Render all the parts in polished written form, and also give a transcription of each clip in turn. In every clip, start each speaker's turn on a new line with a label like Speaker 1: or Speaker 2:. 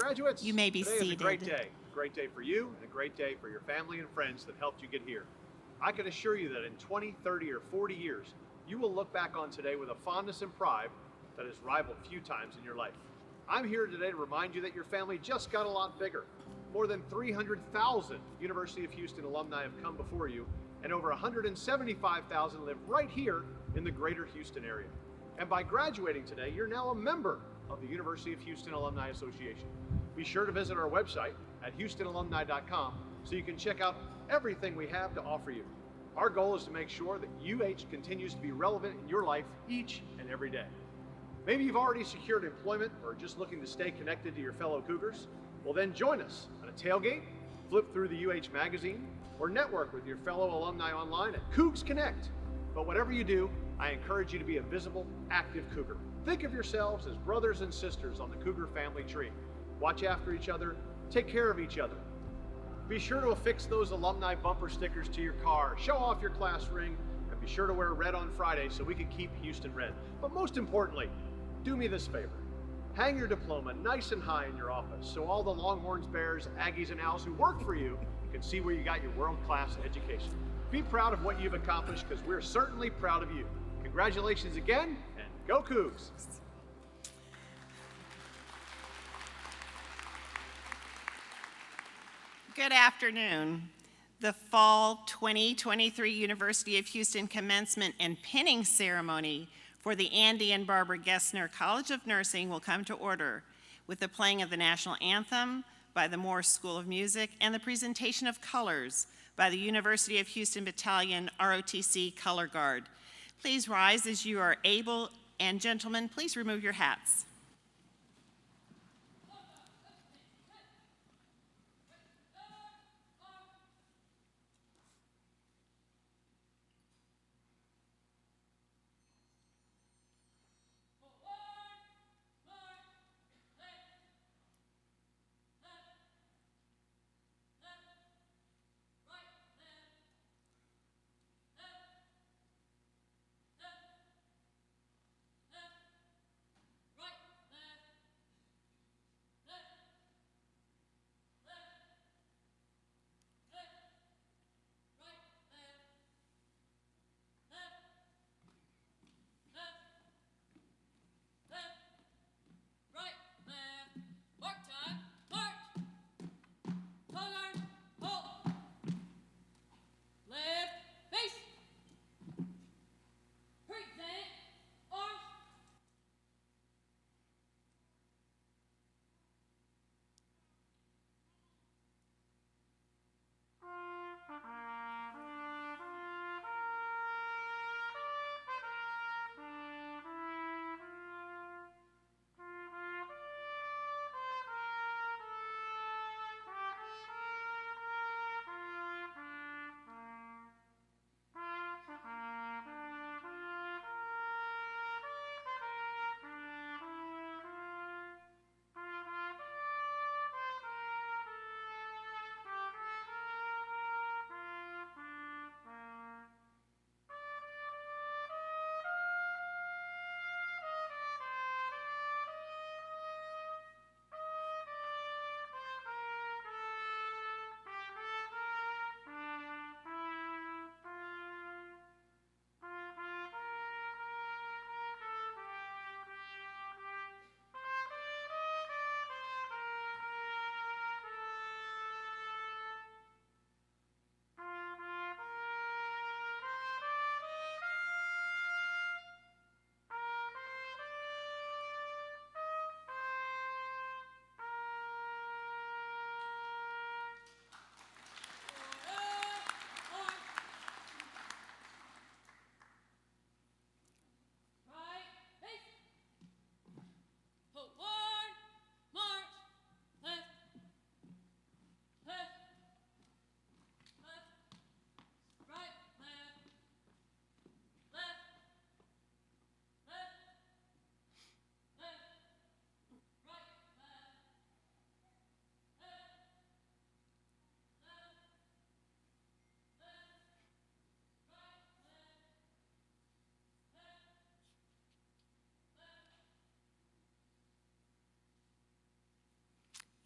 Speaker 1: Graduates,
Speaker 2: You may be
Speaker 1: today
Speaker 2: seated.
Speaker 1: is a great day. A great day for you and a great day for your family and friends that helped you get here. I can assure you that in 20, 30, or 40 years, you will look back on today with a fondness and pride that has rivaled few times in your life. I'm here today to remind you that your family just got a lot bigger. More than 300,000 University of Houston alumni have come before you, and over 175,000 live right here in the greater Houston area. And by graduating today, you're now a member of the University of Houston Alumni Association. Be sure to visit our website at houstonalumni.com so you can check out everything we have to offer you. Our goal is to make sure that UH continues to be relevant in your life each and every day. Maybe you've already secured employment or just looking to stay connected to your fellow Cougars. Well, then join us on a tailgate, flip through the UH magazine, or network with your fellow alumni online at Cougs Connect. But whatever you do, I encourage you to be a visible, active Cougar. Think of yourselves as brothers and sisters on the Cougar family tree. Watch after each other, take care of each other. Be sure to affix those alumni bumper stickers to your car, show off your class ring, and be sure to wear red on Friday so we can keep Houston red. But most importantly, do me this favor. Hang your diploma nice and high in your office so all the Longhorns, Bears, Aggies, and Owls who work for you can see where you got your world-class education. Be proud of what you've accomplished because we're certainly proud of you. Congratulations again, and go Cougs!
Speaker 2: Good afternoon. The Fall 2023 University of Houston Commencement and Pinning Ceremony for the Andy and Barbara Gessner College of Nursing will come to order with the playing of the National Anthem by the Moore School of Music and the presentation of colors by the University of Houston Battalion ROTC Color Guard. Please rise as you are able, and gentlemen, please remove your hats.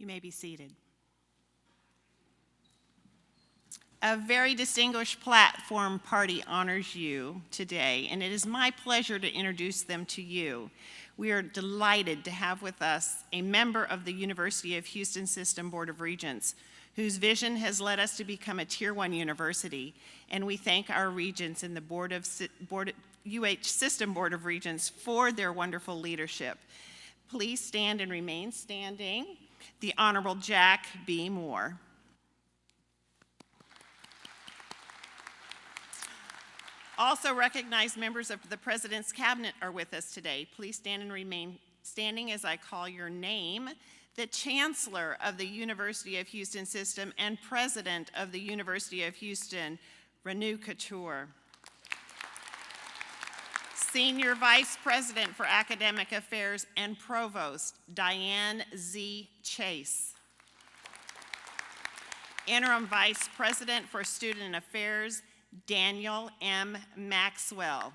Speaker 2: You may be seated. A very distinguished platform party honors you today, and it is my pleasure to introduce them to you. We are delighted to have with us a member of the University of Houston System Board of Regents, whose vision has led us to become a Tier 1 university, and we thank our regents and the UH System Board of Regents for their wonderful leadership. Please stand and remain standing. The Honorable Jack B. Moore. Also recognized members of the President's Cabinet are with us today. Please stand and remain standing as I call your name. The Chancellor of the University of Houston System and President of the University of Houston, Renu Couture. Senior Vice President for Academic Affairs and Provost, Diane Z. Chase. Interim Vice President for Student Affairs, Daniel M. Maxwell.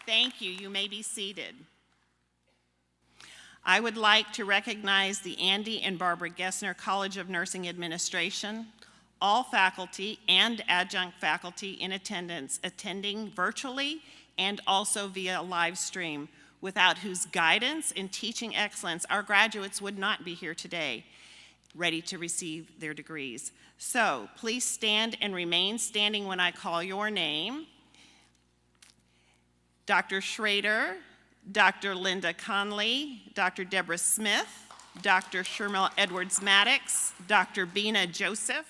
Speaker 2: Thank you. You may be seated. I would like to recognize the Andy and Barbara Gessner College of Nursing Administration, all faculty and adjunct faculty in attendance, attending virtually and also via live stream, without whose guidance and teaching excellence our graduates would not be here today, ready to receive their degrees. So please stand and remain standing when I call your name. Dr. Schrader, Dr. Linda Conley, Dr. Deborah Smith, Dr. Shermel Edwards-Maddox, Dr. Bina Joseph,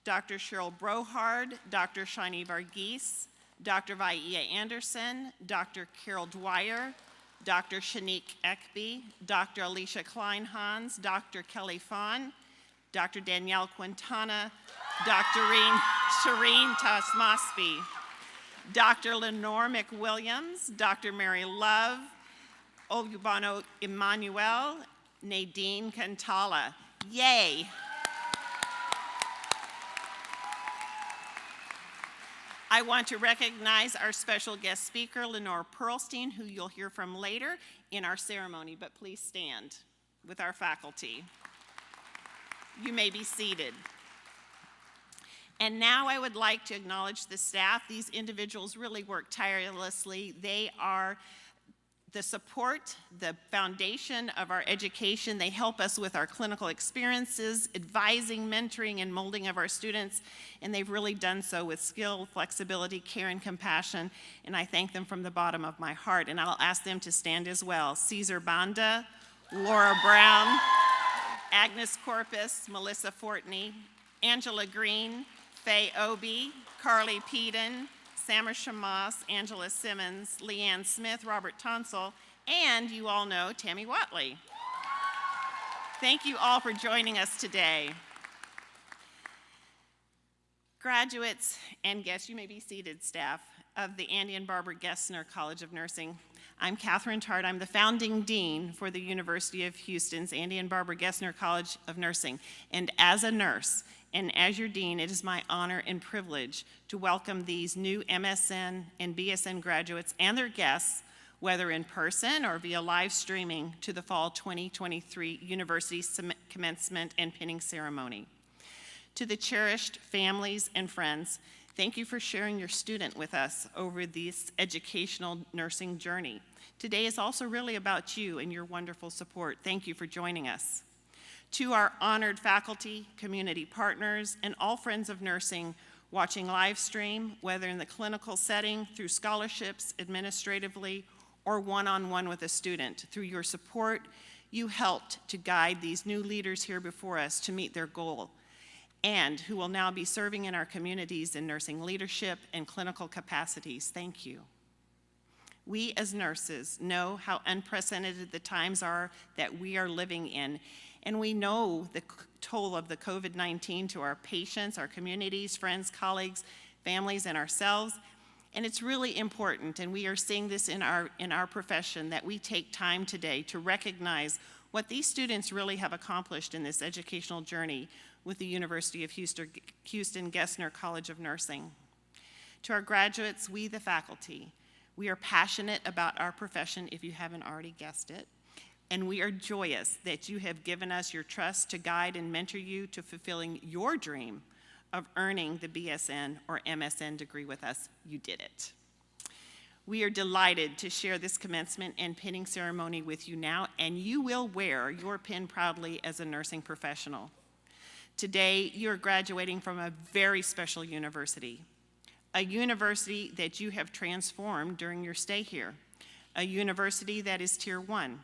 Speaker 2: Dr. Cheryl Brohard, Dr. Shani Varghese, Dr. Vaia Anderson, Dr. Carol Dwyer, Dr. Shanique Ekby, Dr. Alicia Kleinhans, Dr. Kelly Fawn, Dr. Danielle Quintana, Dr. Shireen Tasmasby, Dr. Lenore McWilliams, Dr. Mary Love, Olubano Emmanuel, Nadine Cantala. Yay! I want to recognize our special guest speaker, Lenore Pearlstein, who you'll hear from later in our ceremony, but please stand with our faculty. You may be seated. And now I would like to acknowledge the staff. These individuals really work tirelessly. They are the support, the foundation of our education. They help us with our clinical experiences, advising, mentoring, and molding of our students, and they've really done so with skill, flexibility, care, and compassion, and I thank them from the bottom of my heart, and I'll ask them to stand as well. Caesar Banda, Laura Brown, Agnes Corpus, Melissa Fortney, Angela Green, Faye Obie, Carly Peden, Samar Shamas, Angela Simmons, Leanne Smith, Robert Tonsel, and you all know Tammy Watley. Thank you all for joining us today. Graduates and guests, you may be seated, staff of the Andy and Barbara Gessner College of Nursing. I'm Catherine Tart. I'm the founding dean for the University of Houston's Andy and Barbara Gessner College of Nursing. And as a nurse, and as your dean, it is my honor and privilege to welcome these new MSN and BSN graduates and their guests, whether in person or via live streaming, to the Fall 2023 University Commencement and Pinning Ceremony. To the cherished families and friends, thank you for sharing your student with us over this educational nursing journey. Today is also really about you and your wonderful support. Thank you for joining us. To our honored faculty, community partners, and all friends of nursing watching live stream, whether in the clinical setting, through scholarships, administratively, or one-on-one with a student. Through your support, you helped to guide these new leaders here before us to meet their goal, and who will now be serving in our communities in nursing leadership and clinical capacities. Thank you. We as nurses know how unprecedented the times are that we are living in, and we know the toll of the COVID-19 to our patients, our communities, friends, colleagues, families, and ourselves. And it's really important, and we are seeing this in our profession, that we take time today to recognize what these students really have accomplished in this educational journey with the University of Houston Gessner College of Nursing. To our graduates, we the faculty, we are passionate about our profession, if you haven't already guessed it. and we are joyous that you have given us your trust to guide and mentor you to fulfilling your dream of earning the BSN or MSN degree with us. You did it. We are delighted to share this commencement and pinning ceremony with you now, and you will wear your pin proudly as a nursing professional. Today, you're graduating from a very special university, a university that you have transformed during your stay here, a university that is Tier 1,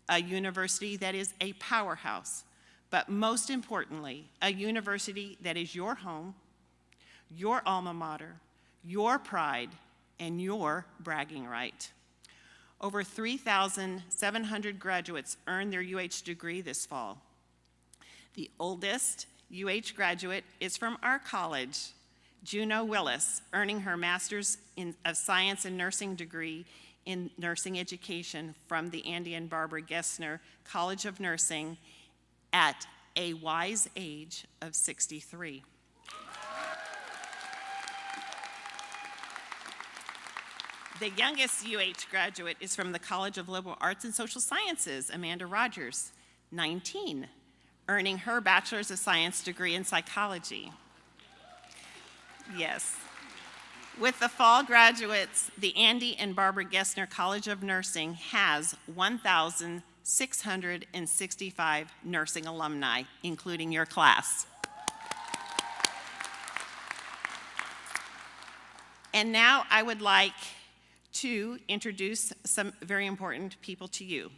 Speaker 2: a university that is a powerhouse, but most importantly, a university that is your home, your alma mater, your pride, and your bragging right. Over 3,700 graduates earned their UH degree this fall. The oldest UH graduate is from our college, Juno Willis, earning her Master's of Science in Nursing degree in nursing education from the Andy and Barbara Gessner College of Nursing at a wise age of 63. The youngest UH graduate is from the College of Liberal Arts and Social Sciences, Amanda Rogers, 19, earning her Bachelor's of Science degree in psychology. Yes. With the fall graduates, the Andy and Barbara Gessner College of Nursing has 1,665 nursing alumni, including your class. And now I would like to introduce some very important people to you.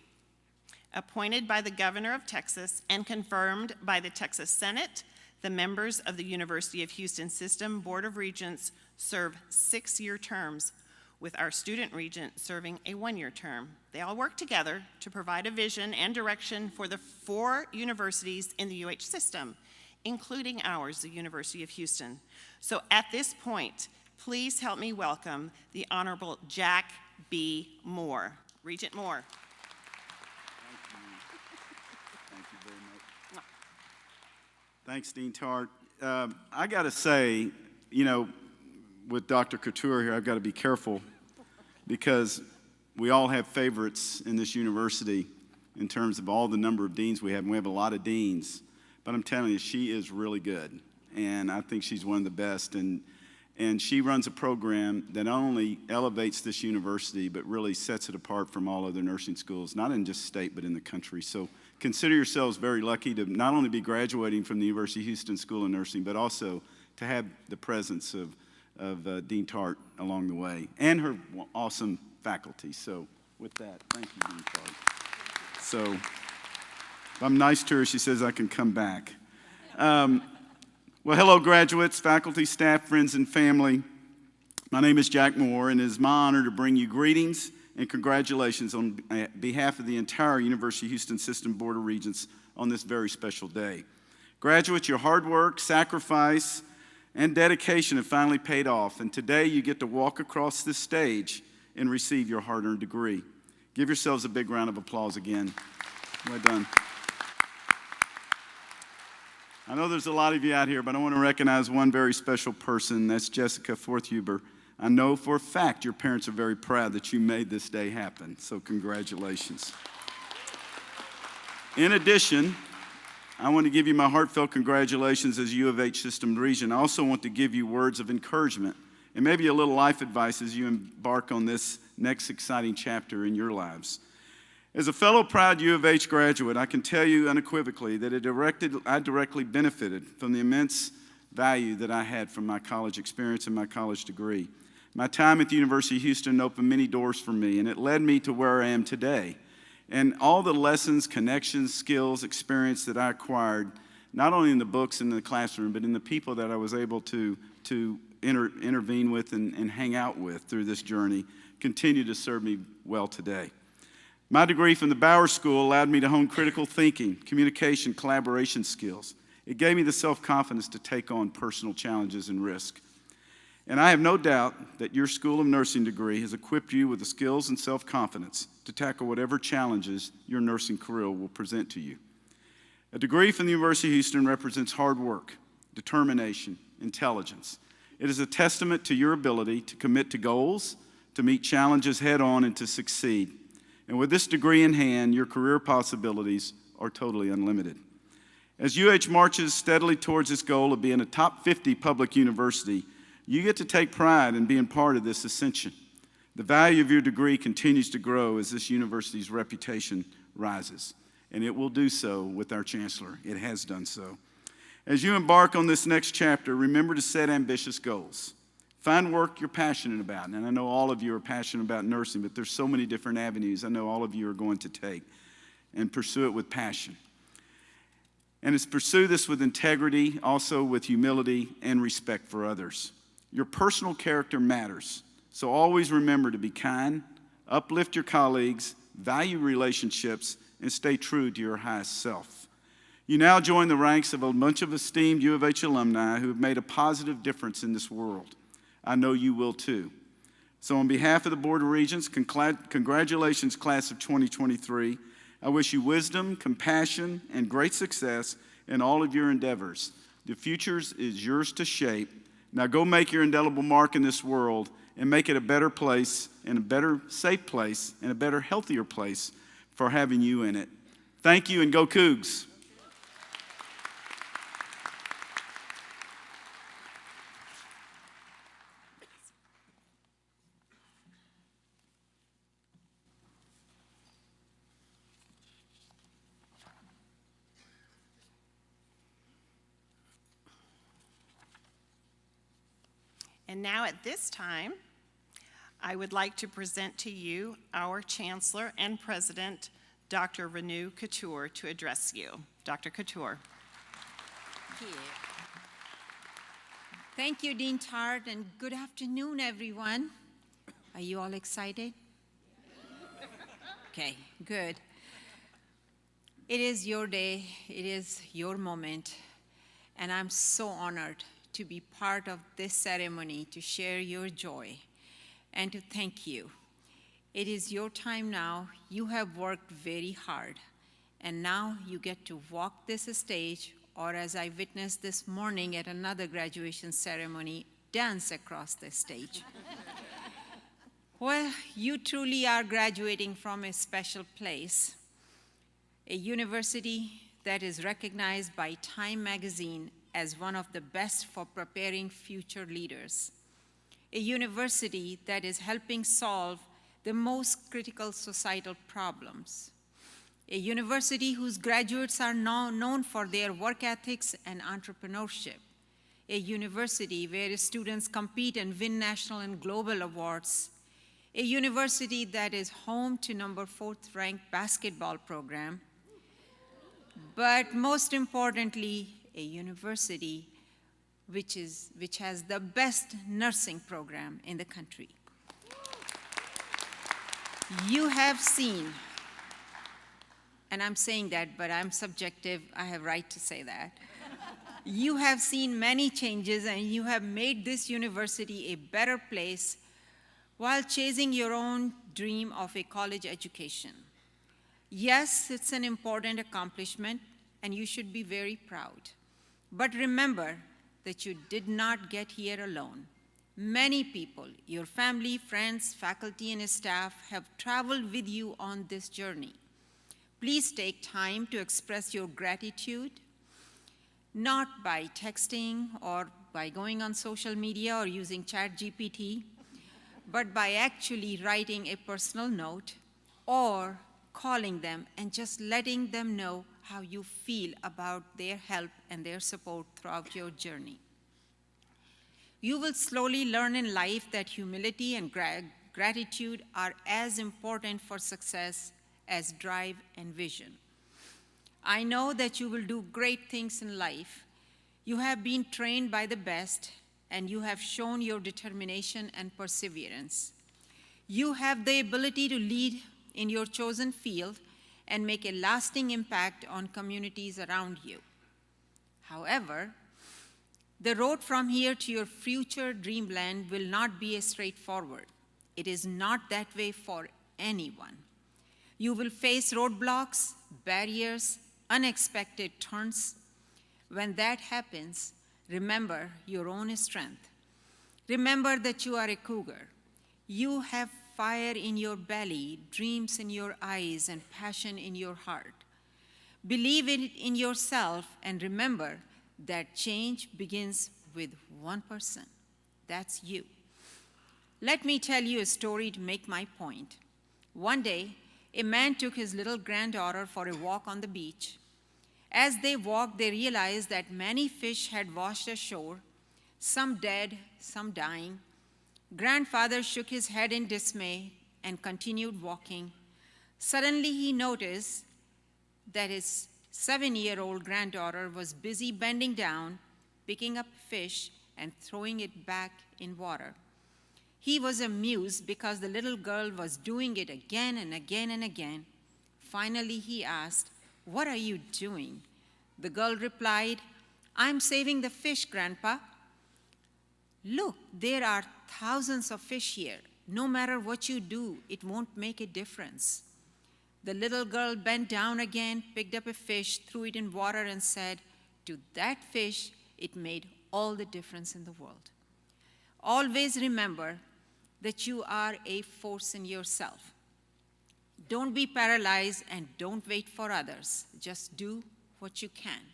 Speaker 2: Appointed by the Governor of Texas and confirmed by the Texas Senate, the members of the University of Houston System Board of Regents serve 6-year terms, with our student regent serving a 1-year term. They all work together to provide a vision and direction for the 4 universities in the UH system, including ours, the University of Houston. So at this point, please help me welcome the Honorable Jack B. Moore. Regent Moore.
Speaker 3: Thank you very much. Thanks, Dean Tart. I got to say, you know, with Dr. Couture here, I've got to be careful because we all have favorites in this university in terms of all the number of deans we have, and we have a lot of deans. But I'm telling you, she is really good, and I think she's one of the best. And she runs a program that not only elevates this university, but really sets it apart from all other nursing schools, not in just state, but in the country. So consider yourselves very lucky to not only be graduating from the University of Houston School of Nursing, but also to have the presence of Dean Tart along the way, and her awesome faculty. So with that, thank you, Dean Tart. So if I'm nice to her, she says I can come back. Well, hello, graduates, faculty, staff, friends, and family. My name is Jack Moore, and it is my honor to bring you greetings and congratulations on behalf of the entire University of Houston System Board of Regents on this very special day. Graduates, your hard work, sacrifice, and dedication have finally paid off, and today you get to walk across this stage and receive your hard-earned degree. Give yourselves a big round of applause again. Well done. I know there's a lot of you out here, but I want to recognize one very special person. That's Jessica Forthuber. I know for a fact your parents are very proud that you made this day happen, so congratulations. In addition, I want to give you my heartfelt congratulations as U of H System Regent. I also want to give you words of encouragement and maybe a little life advice as you embark on this next exciting chapter in your lives. As a fellow proud U of H graduate, I can tell you unequivocally that I directly benefited from the immense value that I had from my college experience and my college degree. My time at the University of Houston opened many doors for me, and it led me to where I am today. And all the lessons, connections, skills, experience that I acquired, not only in the books and in the classroom, but in the people that I was able to intervene with and hang out with through this journey, continue to serve me well today. My degree from the Bauer School allowed me to hone critical thinking, communication, collaboration skills. It gave me the self-confidence to take on personal challenges and risk. And I have no doubt that your School of Nursing degree has equipped you with the skills and self-confidence to tackle whatever challenges your nursing career will present to you. A degree from the University of Houston represents hard work, determination, intelligence. It is a testament to your ability to commit to goals, to meet challenges head-on, and to succeed. And with this degree in hand, your career possibilities are totally unlimited. As UH marches steadily towards its goal of being a top 50 public university, you get to take pride in being part of this ascension. The value of your degree continues to grow as this university's reputation rises, and it will do so with our chancellor. It has done so. As you embark on this next chapter, remember to set ambitious goals. Find work you're passionate about, and I know all of you are passionate about nursing, but there's so many different avenues I know all of you are going to take, and pursue it with passion. And it's pursue this with integrity, also with humility and respect for others. Your personal character matters, so always remember to be kind, uplift your colleagues, value relationships, and stay true to your highest self. You now join the ranks of a bunch of esteemed U of H alumni who have made a positive difference in this world. I know you will too. So on behalf of the Board of Regents, congratulations, class of 2023. I wish you wisdom, compassion, and great success in all of your endeavors. The future is yours to shape. Now go make your indelible mark in this world and make it a better place and a better safe place and a better healthier place for having you in it. Thank you, and go Cougs.
Speaker 2: And now at this time, I would like to present to you our Chancellor and President, Dr. Renu Couture, to address you. Dr. Couture.
Speaker 4: Thank you. Thank you, Dean Tart, and good afternoon, everyone. Are you all excited? Okay, good. It is your day, it is your moment, and I'm so honored to be part of this ceremony, to share your joy, and to thank you. It is your time now. You have worked very hard, and now you get to walk this stage, or as I witnessed this morning at another graduation ceremony, dance across the stage. Well, you truly are graduating from a special place, a university that is recognized by Time magazine as one of the best for preparing future leaders, a university that is helping solve the most critical societal problems, a university whose graduates are now known for their work ethics and entrepreneurship, a university where students compete and win national and global awards, a university that is home to number 4th ranked basketball program, but most importantly, a university which has the best nursing program in the country. You have seen, and I'm saying that, but I'm subjective, I have right to say that. You have seen many changes, and you have made this university a better place while chasing your own dream of a college education. Yes, it's an important accomplishment, and you should be very proud. But remember that you did not get here alone. Many people, your family, friends, faculty, and staff have traveled with you on this journey. Please take time to express your gratitude, not by texting or by going on social media or using ChatGPT, but by actually writing a personal note or calling them and just letting them know how you feel about their help and their support throughout your journey. You will slowly learn in life that humility and gratitude are as important for success as drive and vision. I know that you will do great things in life. You have been trained by the best, and you have shown your determination and perseverance. You have the ability to lead in your chosen field and make a lasting impact on communities around you. However, the road from here to your future dreamland will not be straightforward. It is not that way for anyone. You will face roadblocks, barriers, unexpected turns. When that happens, remember your own strength. Remember that you are a cougar. You have fire in your belly, dreams in your eyes, and passion in your heart. Believe it in yourself and remember that change begins with one person. That's you. Let me tell you a story to make my point. One day, a man took his little granddaughter for a walk on the beach. As they walked, they realized that many fish had washed ashore, some dead, some dying. Grandfather shook his head in dismay and continued walking. Suddenly, he noticed that his 7-year-old granddaughter was busy bending down, picking up fish, and throwing it back in water. He was amused because the little girl was doing it again and again and again. Finally, he asked, "What are you doing?" The girl replied, "I'm saving the fish, Grandpa." "Look, there are thousands of fish here. No matter what you do, it won't make a difference." The little girl bent down again, picked up a fish, threw it in water, and said, "To that fish, it made all the difference in the world." Always remember that you are a force in yourself. Don't be paralyzed and don't wait for others. Just do what you can.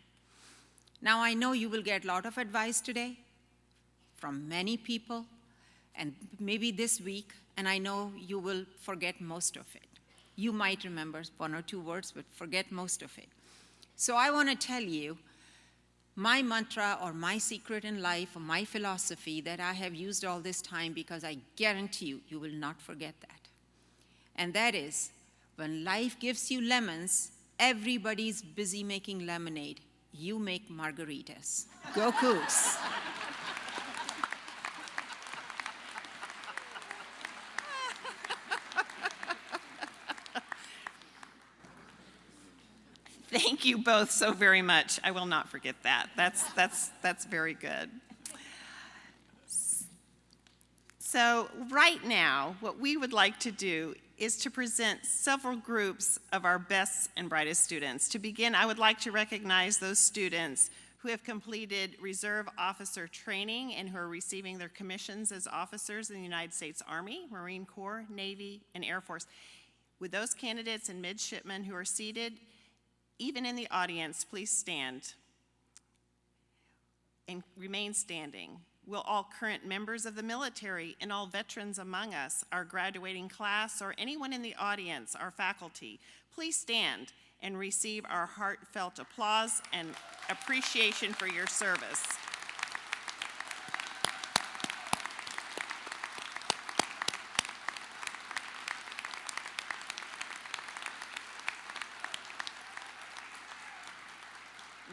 Speaker 4: Now, I know you will get a lot of advice today from many people, and maybe this week, and I know you will forget most of it. You might remember 1 or 2 words, but forget most of it. So I want to tell you my mantra or my secret in life or my philosophy that I have used all this time, because I guarantee you, you will not forget that. And that is, when life gives you lemons, everybody's busy making lemonade. You make margaritas. Go Cougs.
Speaker 2: Thank you both so very much. I will not forget that. That's very good. So right now, what we would like to do is to present several groups of our best and brightest students. To begin, I would like to recognize those students who have completed Reserve Officer training and who are receiving their commissions as officers in the United States Army, Marine Corps, Navy, and Air Force. With those candidates and midshipmen who are seated, even in the audience, please stand and remain standing. Will all current members of the military and all veterans among us, our graduating class, or anyone in the audience, our faculty, please stand and receive our heartfelt applause and appreciation for your service.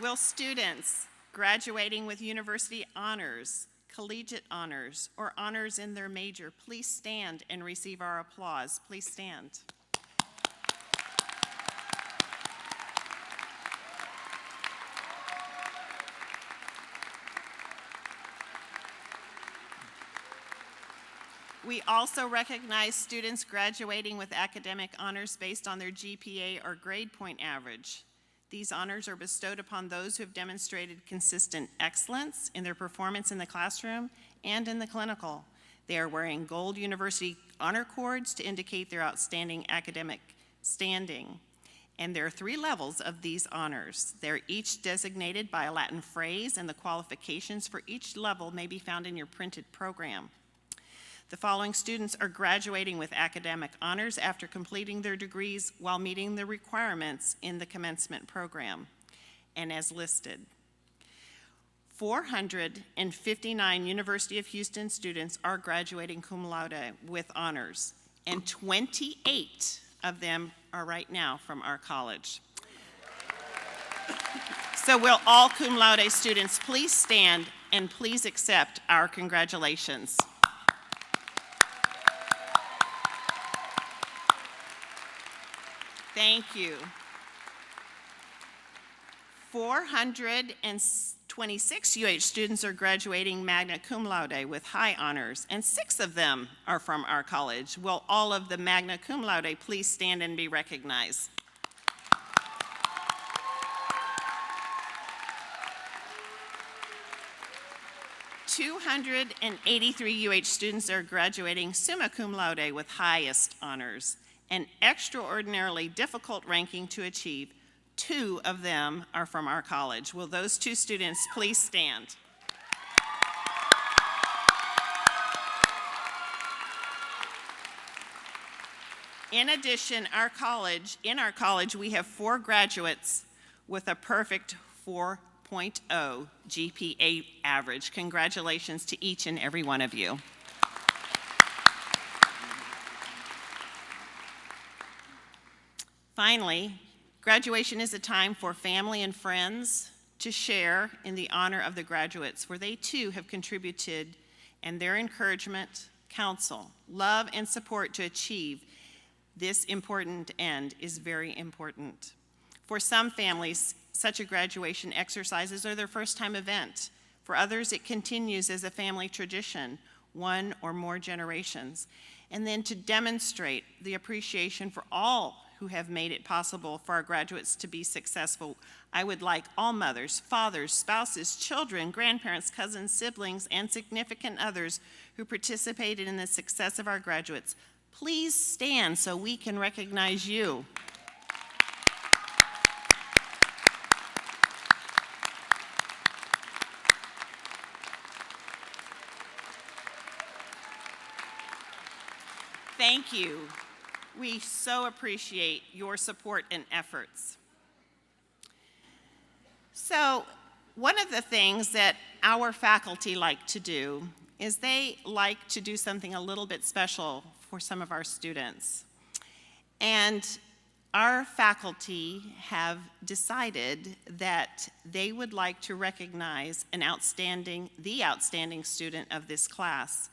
Speaker 2: Will students graduating with university honors, collegiate honors, or honors in their major please stand and receive our applause? Please stand. We also recognize students graduating with academic honors based on their GPA or grade point average. These honors are bestowed upon those who have demonstrated consistent excellence in their performance in the classroom and in the clinical. They are wearing gold university honor cords to indicate their outstanding academic standing. And there are 3 levels of these honors. They're each designated by a Latin phrase, and the qualifications for each level may be found in your printed program. The following students are graduating with academic honors after completing their degrees while meeting the requirements in the commencement program, and as listed. 459 University of Houston students are graduating cum laude with honors, and 28 of them are right now from our college. So will all cum laude students please stand and please accept our congratulations. Thank you. 426 UH students are graduating magna cum laude with high honors, and 6 of them are from our college. Will all of the magna cum laude please stand and be recognized? 283 UH students are graduating summa cum laude with highest honors, an extraordinarily difficult ranking to achieve. 2 of them are from our college. Will those 2 students please stand? In addition, in our college, we have 4 graduates with a perfect 4.0 GPA average. Congratulations to each and every one of you. Finally, graduation is a time for family and friends to share in the honor of the graduates, for they too have contributed, and their encouragement, counsel, love, and support to achieve this important end is very important. For some families, such a graduation exercises are their first-time event. For others, it continues as a family tradition, 1 or more generations. And then to demonstrate the appreciation for all who have made it possible for our graduates to be successful, I would like all mothers, fathers, spouses, children, grandparents, cousins, siblings, and significant others who participated in the success of our graduates, please stand so we can recognize you. Thank you. We so appreciate your support and efforts. So, one of the things that our faculty like to do is they like to do something a little bit special for some of our students. And our faculty have decided that they would like to recognize the outstanding student of this class.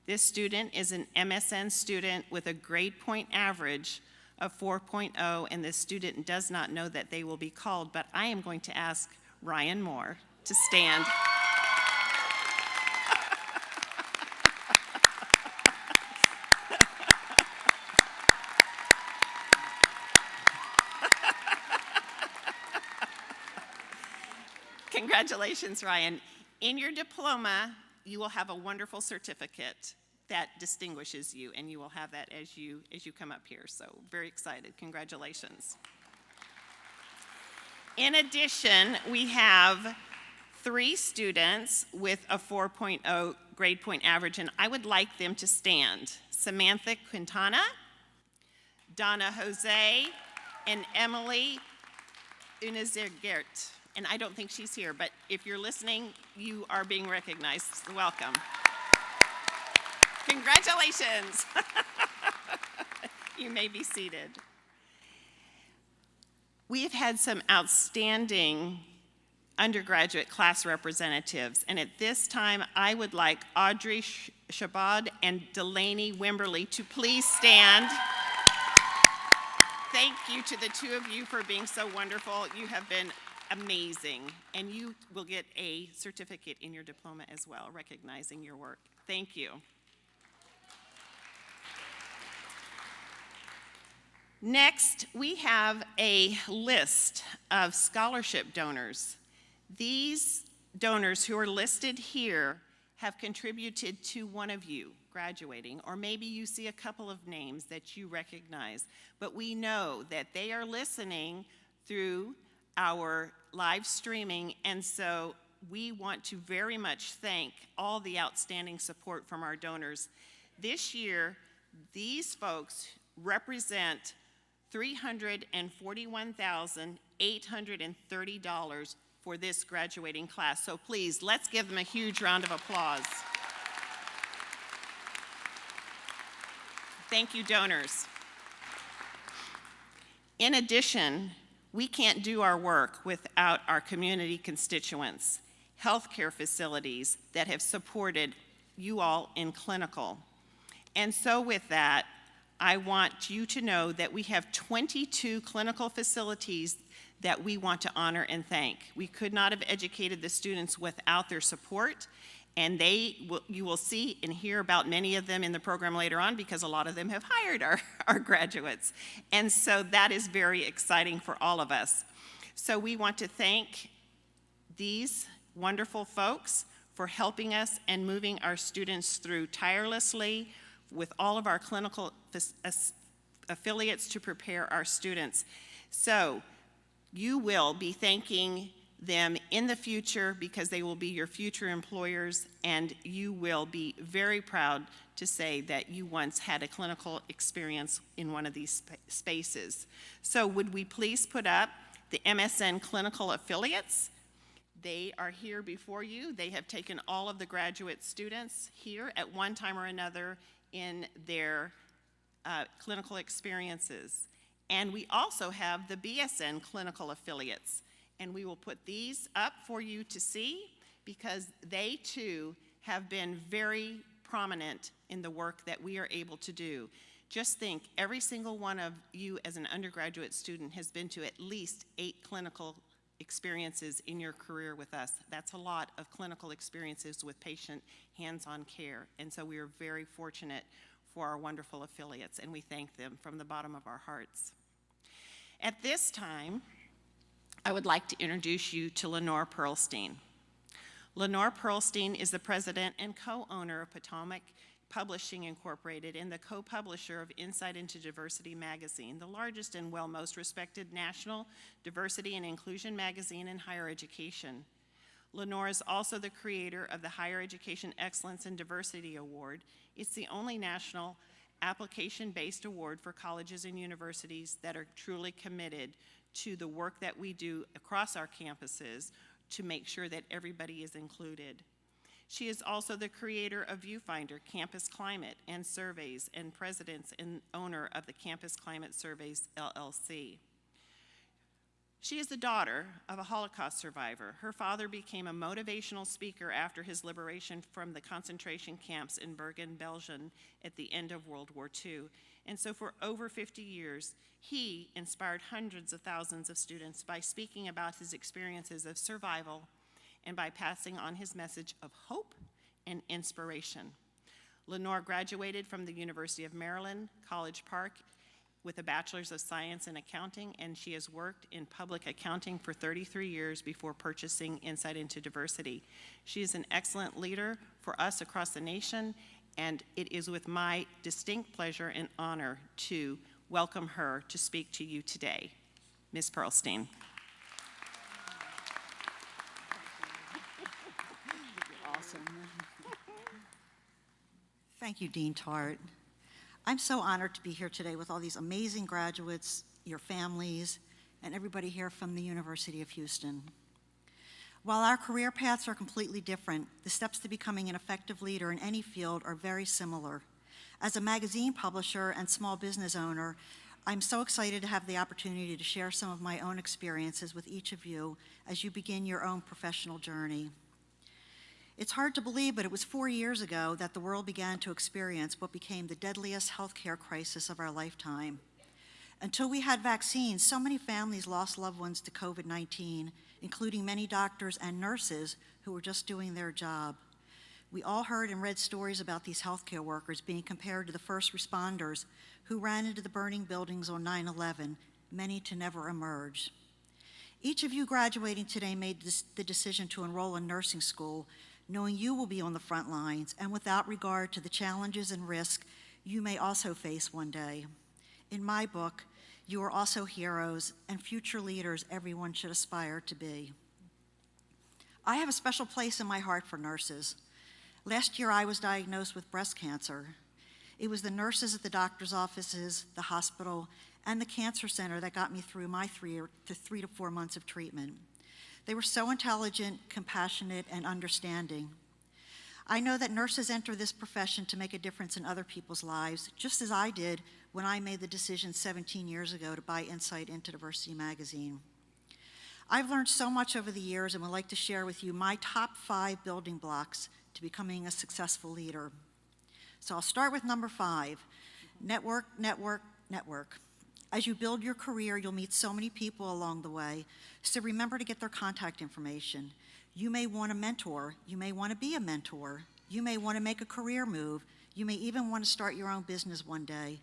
Speaker 2: This student is an MSN student with a grade point average of 4.0, and this student does not know that they will be called, but I am going to ask Ryan Moore to stand. Congratulations, Ryan. In your diploma, you will have a wonderful certificate that distinguishes you, and you will have that as you come up here. So very excited. Congratulations. In addition, we have 3 students with a 4.0 grade point average, and I would like them to stand. Samantha Quintana, Donna Jose, and Emily Unizergert. And I don't think she's here, but if you're listening, you are being recognized. Welcome. Congratulations. You may be seated. We have had some outstanding undergraduate class representatives, and at this time, I would like Audrey Shabad and Delaney Wimberly to please stand. Thank you to the 2 of you for being so wonderful. You have been amazing, and you will get a certificate in your diploma as well, recognizing your work. Thank you. Next, we have a list of scholarship donors. These donors who are listed here have contributed to one of you graduating, or maybe you see a couple of names that you recognize, but we know that they are listening through our live streaming, and so we want to very much thank all the outstanding support from our donors. This year, these folks represent $341,830 for this graduating class. So please, let's give them a huge round of applause. Thank you, donors. In addition, we can't do our work without our community constituents, healthcare facilities that have supported you all in clinical. And so with that, I want you to know that we have 22 clinical facilities that we want to honor and thank. We could not have educated the students without their support, and you will see and hear about many of them in the program later on, because a lot of them have hired our graduates. And so that is very exciting for all of us. So we want to thank these wonderful folks for helping us and moving our students through tirelessly with all of our clinical affiliates to prepare our students. So you will be thanking them in the future because they will be your future employers, and you will be very proud to say that you once had a clinical experience in one of these spaces. So would we please put up the MSN clinical affiliates? They are here before you. They have taken all of the graduate students here at one time or another in their clinical experiences. And we also have the BSN clinical affiliates. And we will put these up for you to see because they too have been very prominent in the work that we are able to do. Just think, every single one of you as an undergraduate student has been to at least 8 clinical experiences in your career with us. That's a lot of clinical experiences with patient hands-on care. And so we are very fortunate for our wonderful affiliates, and we thank them from the bottom of our hearts. At this time, I would like to introduce you to Lenore Pearlstein. Lenore Pearlstein is the president and co-owner of Potomac Publishing Incorporated and the co-publisher of Insight into Diversity magazine, the largest and most respected national diversity and inclusion magazine in higher education. Lenore is also the creator of the Higher Education Excellence and Diversity Award. It's the only national application-based award for colleges and universities that are truly committed to the work that we do across our campuses to make sure that everybody is included. She is also the creator of Viewfinder, Campus Climate and Surveys, and president and owner of the Campus Climate Surveys, LLC. She is the daughter of a Holocaust survivor. Her father became a motivational speaker after his liberation from the concentration camps in Bergen, Belgium at the end of World War II. And so for over 50 years, he inspired hundreds of thousands of students by speaking about his experiences of survival and by passing on his message of hope and inspiration. Lenore graduated from the University of Maryland, College Park, with a Bachelor's of Science in Accounting, and she has worked in public accounting for 33 years before purchasing Insight into Diversity. She is an excellent leader for us across the nation, and it is with my distinct pleasure and honor to welcome her to speak to you today. Ms. Pearlstein.
Speaker 5: Awesome. Thank you, Dean Tart. I'm so honored to be here today with all these amazing graduates, your families, and everybody here from the University of Houston. While our career paths are completely different, the steps to becoming an effective leader in any field are very similar. As a magazine publisher and small business owner, I'm so excited to have the opportunity to share some of my own experiences with each of you as you begin your own professional journey. It's hard to believe, but it was 4 years ago that the world began to experience what became the deadliest healthcare crisis of our lifetime. Until we had vaccines, so many families lost loved ones to COVID-19, including many doctors and nurses who were just doing their job. We all heard and read stories about these healthcare workers being compared to the first responders who ran into the burning buildings on 9/11, many to never emerge. Each of you graduating today made the decision to enroll in nursing school, knowing you will be on the front lines and without regard to the challenges and risk you may also face one day. In my book, you are also heroes and future leaders everyone should aspire to be. I have a special place in my heart for nurses. Last year, I was diagnosed with breast cancer. It was the nurses at the doctor's offices, the hospital, and the cancer center that got me through my 3 to 4 months of treatment. They were so intelligent, compassionate, and understanding. I know that nurses enter this profession to make a difference in other people's lives, just as I did when I made the decision 17 years ago to buy Insight into Diversity magazine. I've learned so much over the years and would like to share with you my top 5 building blocks to becoming a successful leader. So I'll start with number 5, network, network, network. As you build your career, you'll meet so many people along the way, so remember to get their contact information. You may want a mentor, you may want to be a mentor, you may want to make a career move, you may even want to start your own business one day.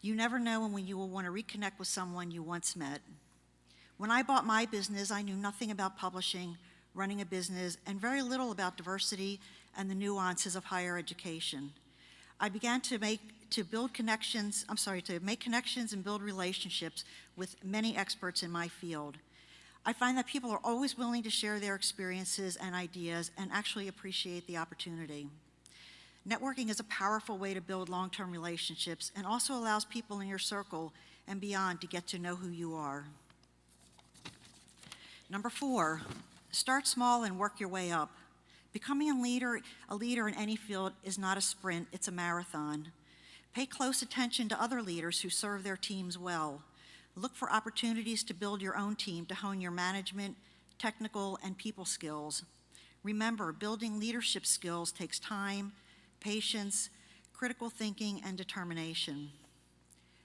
Speaker 5: You never know when you will want to reconnect with someone you once met. When I bought my business, I knew nothing about publishing, running a business, and very little about diversity and the nuances of higher education. I began to make connections and build relationships with many experts in my field. I find that people are always willing to share their experiences and ideas and actually appreciate the opportunity. Networking is a powerful way to build long-term relationships and also allows people in your circle and beyond to get to know who you are. Number 4, start small and work your way up. Becoming a leader in any field is not a sprint, it's a marathon. Pay close attention to other leaders who serve their teams well. Look for opportunities to build your own team to hone your management, technical, and people skills. Remember, building leadership skills takes time, patience, critical thinking, and determination.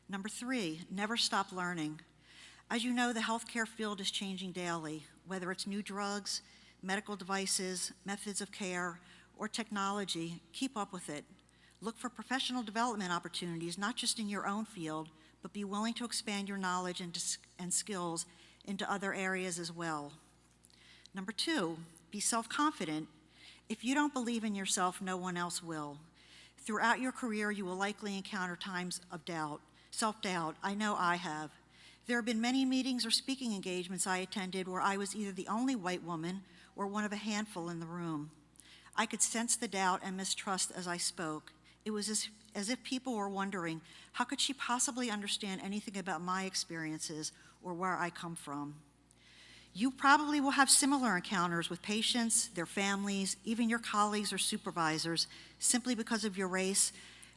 Speaker 5: Number 3, never stop learning. As you know, the healthcare field is changing daily, whether it's new drugs, medical devices, methods of care, or technology. Keep up with it. Look for professional development opportunities, not just in your own field, but be willing to expand your knowledge and skills into other areas as well. Number 2, be self-confident. If you don't believe in yourself, no one else will. Throughout your career, you will likely encounter times of doubt, self-doubt. I know I have. There have been many meetings or speaking engagements I attended where I was either the only white woman or one of a handful in the room. I could sense the doubt and mistrust as I spoke. It was as if people were wondering, how could she possibly understand anything about my experiences or where I come from? You probably will have similar encounters with patients, their families, even your colleagues or supervisors, simply because of your race,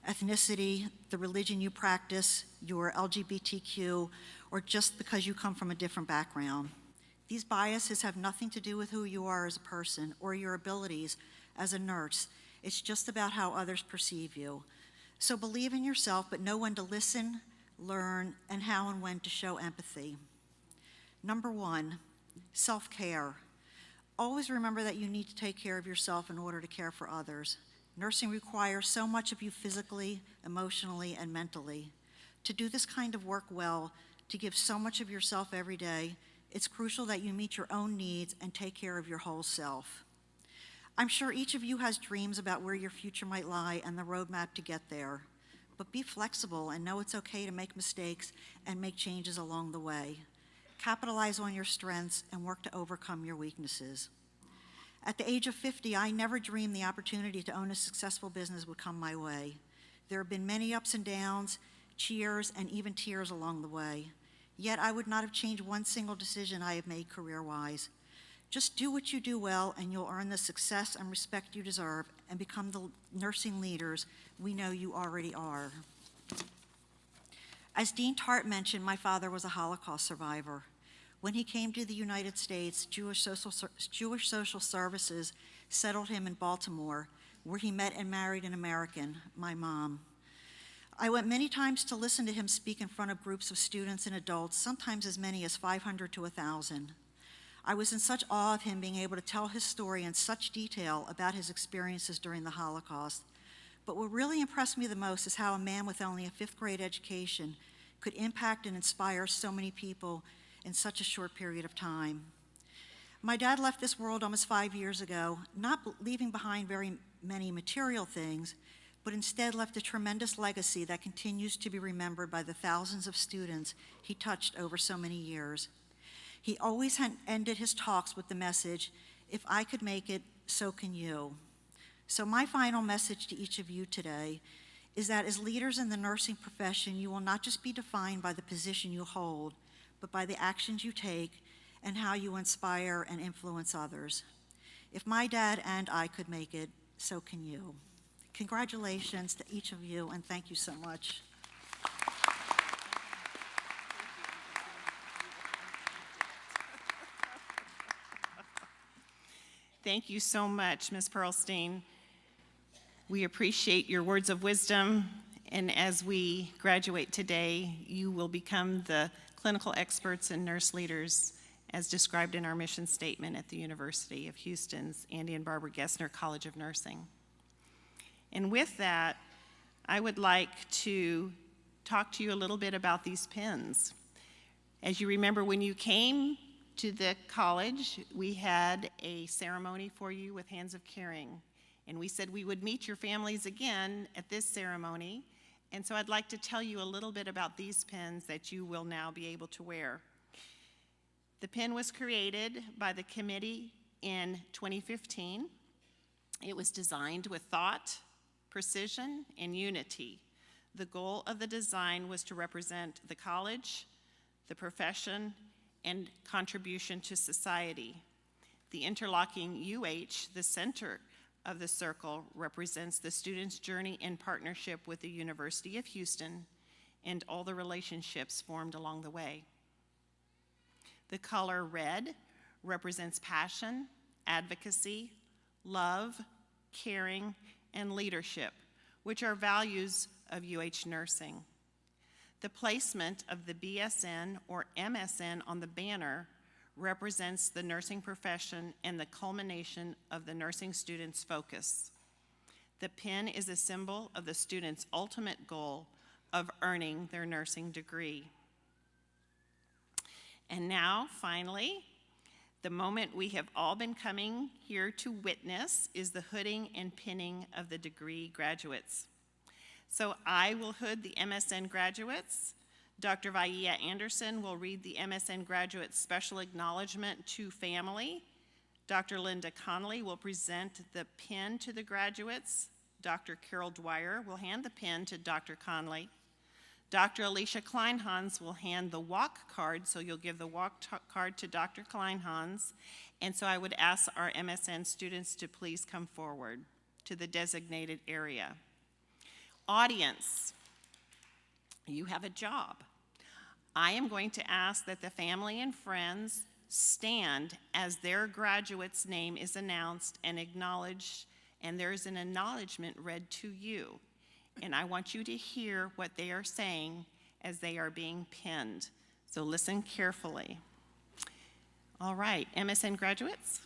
Speaker 5: ethnicity, the religion you practice, your LGBTQ, or just because you come from a different background. These biases have nothing to do with who you are as a person or your abilities as a nurse. It's just about how others perceive you. So believe in yourself, but know when to listen, learn, and how and when to show empathy. Number 1, self-care. Always remember that you need to take care of yourself in order to care for others. Nursing requires so much of you physically, emotionally, and mentally. To do this kind of work well, to give so much of yourself every day, it's crucial that you meet your own needs and take care of your whole self. I'm sure each of you has dreams about where your future might lie and the roadmap to get there. But be flexible and know it's okay to make mistakes and make changes along the way. Capitalize on your strengths and work to overcome your weaknesses. At the age of 50, I never dreamed the opportunity to own a successful business would come my way. There have been many ups and downs, cheers, and even tears along the way. Yet I would not have changed one single decision I have made career-wise. Just do what you do well, and you'll earn the success and respect you deserve and become the nursing leaders we know you already are. As Dean Tart mentioned, my father was a Holocaust survivor. When he came to the United States, Jewish Social Services settled him in Baltimore, where he met and married an American, my mom. I went many times to listen to him speak in front of groups of students and adults, sometimes as many as 500 to 1,000. I was in such awe of him being able to tell his story in such detail about his experiences during the Holocaust. But what really impressed me the most is how a man with only a 5th grade education could impact and inspire so many people in such a short period of time. My dad left this world almost 5 years ago, not leaving behind very many material things, but instead left a tremendous legacy that continues to be remembered by the thousands of students he touched over so many years. He always ended his talks with the message, "If I could make it, so can you." So my final message to each of you today is that as leaders in the nursing profession, you will not just be defined by the position you hold, but by the actions you take and how you inspire and influence others. If my dad and I could make it, so can you. Congratulations to each of you, and thank you so much.
Speaker 2: Thank you so much, Ms. Pearlstein. We appreciate your words of wisdom, and as we graduate today, you will become the clinical experts and nurse leaders as described in our mission statement at the University of Houston's Andy and Barbara Gessner College of Nursing. And with that, I would like to talk to you a little bit about these pins. As you remember, when you came to the college, we had a ceremony for you with Hands of Caring. And we said we would meet your families again at this ceremony. And so I'd like to tell you a little bit about these pins that you will now be able to wear. The pin was created by the committee in 2015. It was designed with thought, precision, and unity. The goal of the design was to represent the college, the profession, and contribution to society. The interlocking UH, the center of the circle, represents the student's journey in partnership with the University of Houston and all the relationships formed along the way. The color red represents passion, advocacy, love, caring, and leadership, which are values of UH nursing. The placement of the BSN or MSN on the banner represents the nursing profession and the culmination of the nursing student's focus. The pin is a symbol of the student's ultimate goal of earning their nursing degree. And now, finally, the moment we have all been coming here to witness is the hooding and pinning of the degree graduates. So I will hood the MSN graduates. Dr. Vaia Anderson will read the MSN graduate special acknowledgement to family. Dr. Linda Connolly will present the pin to the graduates. Dr. Carol Dwyer will hand the pin to Dr. Connolly. Dr. Alicia Kleinhans will hand the walk card, so you'll give the walk card to Dr. Kleinhans. And so I would ask our MSN students to please come forward to the designated area. Audience, you have a job. I am going to ask that the family and friends stand as their graduate's name is announced and acknowledged, and there's an acknowledgement read to you. And I want you to hear what they are saying as they are being pinned. So listen carefully. All right, MSN graduates.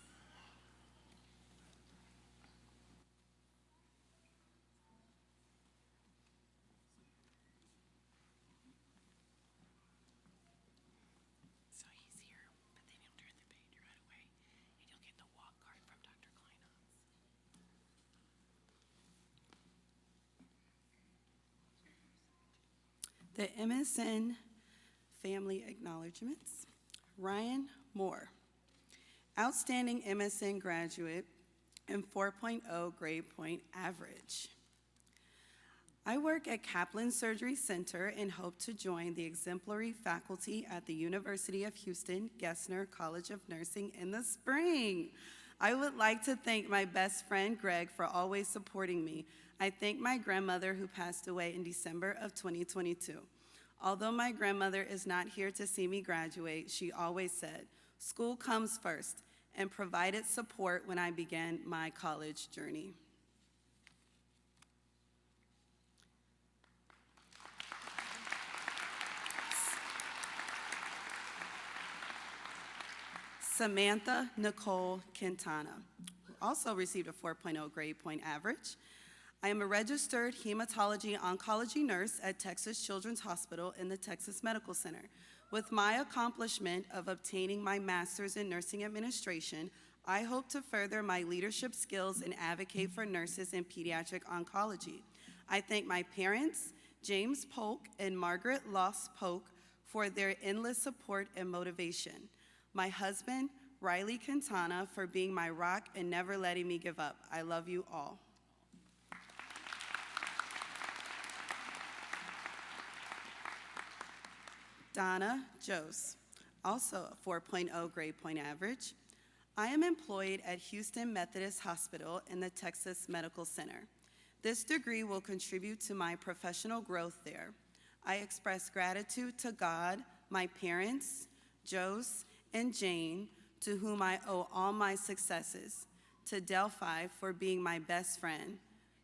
Speaker 2: So he's here, but then he'll turn the page right away, and you'll get the walk card from Dr. Kleinhans.
Speaker 6: The MSN Family Acknowledgements. Ryan Moore, outstanding MSN graduate and 4.0 grade point average. I work at Kaplan Surgery Center and hope to join the exemplary faculty at the University of Houston Gessner College of Nursing in the spring. I would like to thank my best friend Greg for always supporting me. I thank my grandmother who passed away in December of 2022. Although my grandmother is not here to see me graduate, she always said, "School comes first," and provided support when I began my college journey. Samantha Nicole Quintana, who also received a 4.0 grade point average. I am a registered hematology-oncology nurse at Texas Children's Hospital in the Texas Medical Center. With my accomplishment of obtaining my master's in nursing administration, I hope to further my leadership skills and advocate for nurses in pediatric oncology. I thank my parents, James Polk and Margaret Loss Polk, for their endless support and motivation. My husband, Riley Quintana, for being my rock and never letting me give up. I love you all. Donna Jose, also a 4.0 grade point average. I am employed at Houston Methodist Hospital in the Texas Medical Center. This degree will contribute to my professional growth there. I express gratitude to God, my parents, Jose and Jane, to whom I owe all my successes, to Delphi for being my best friend,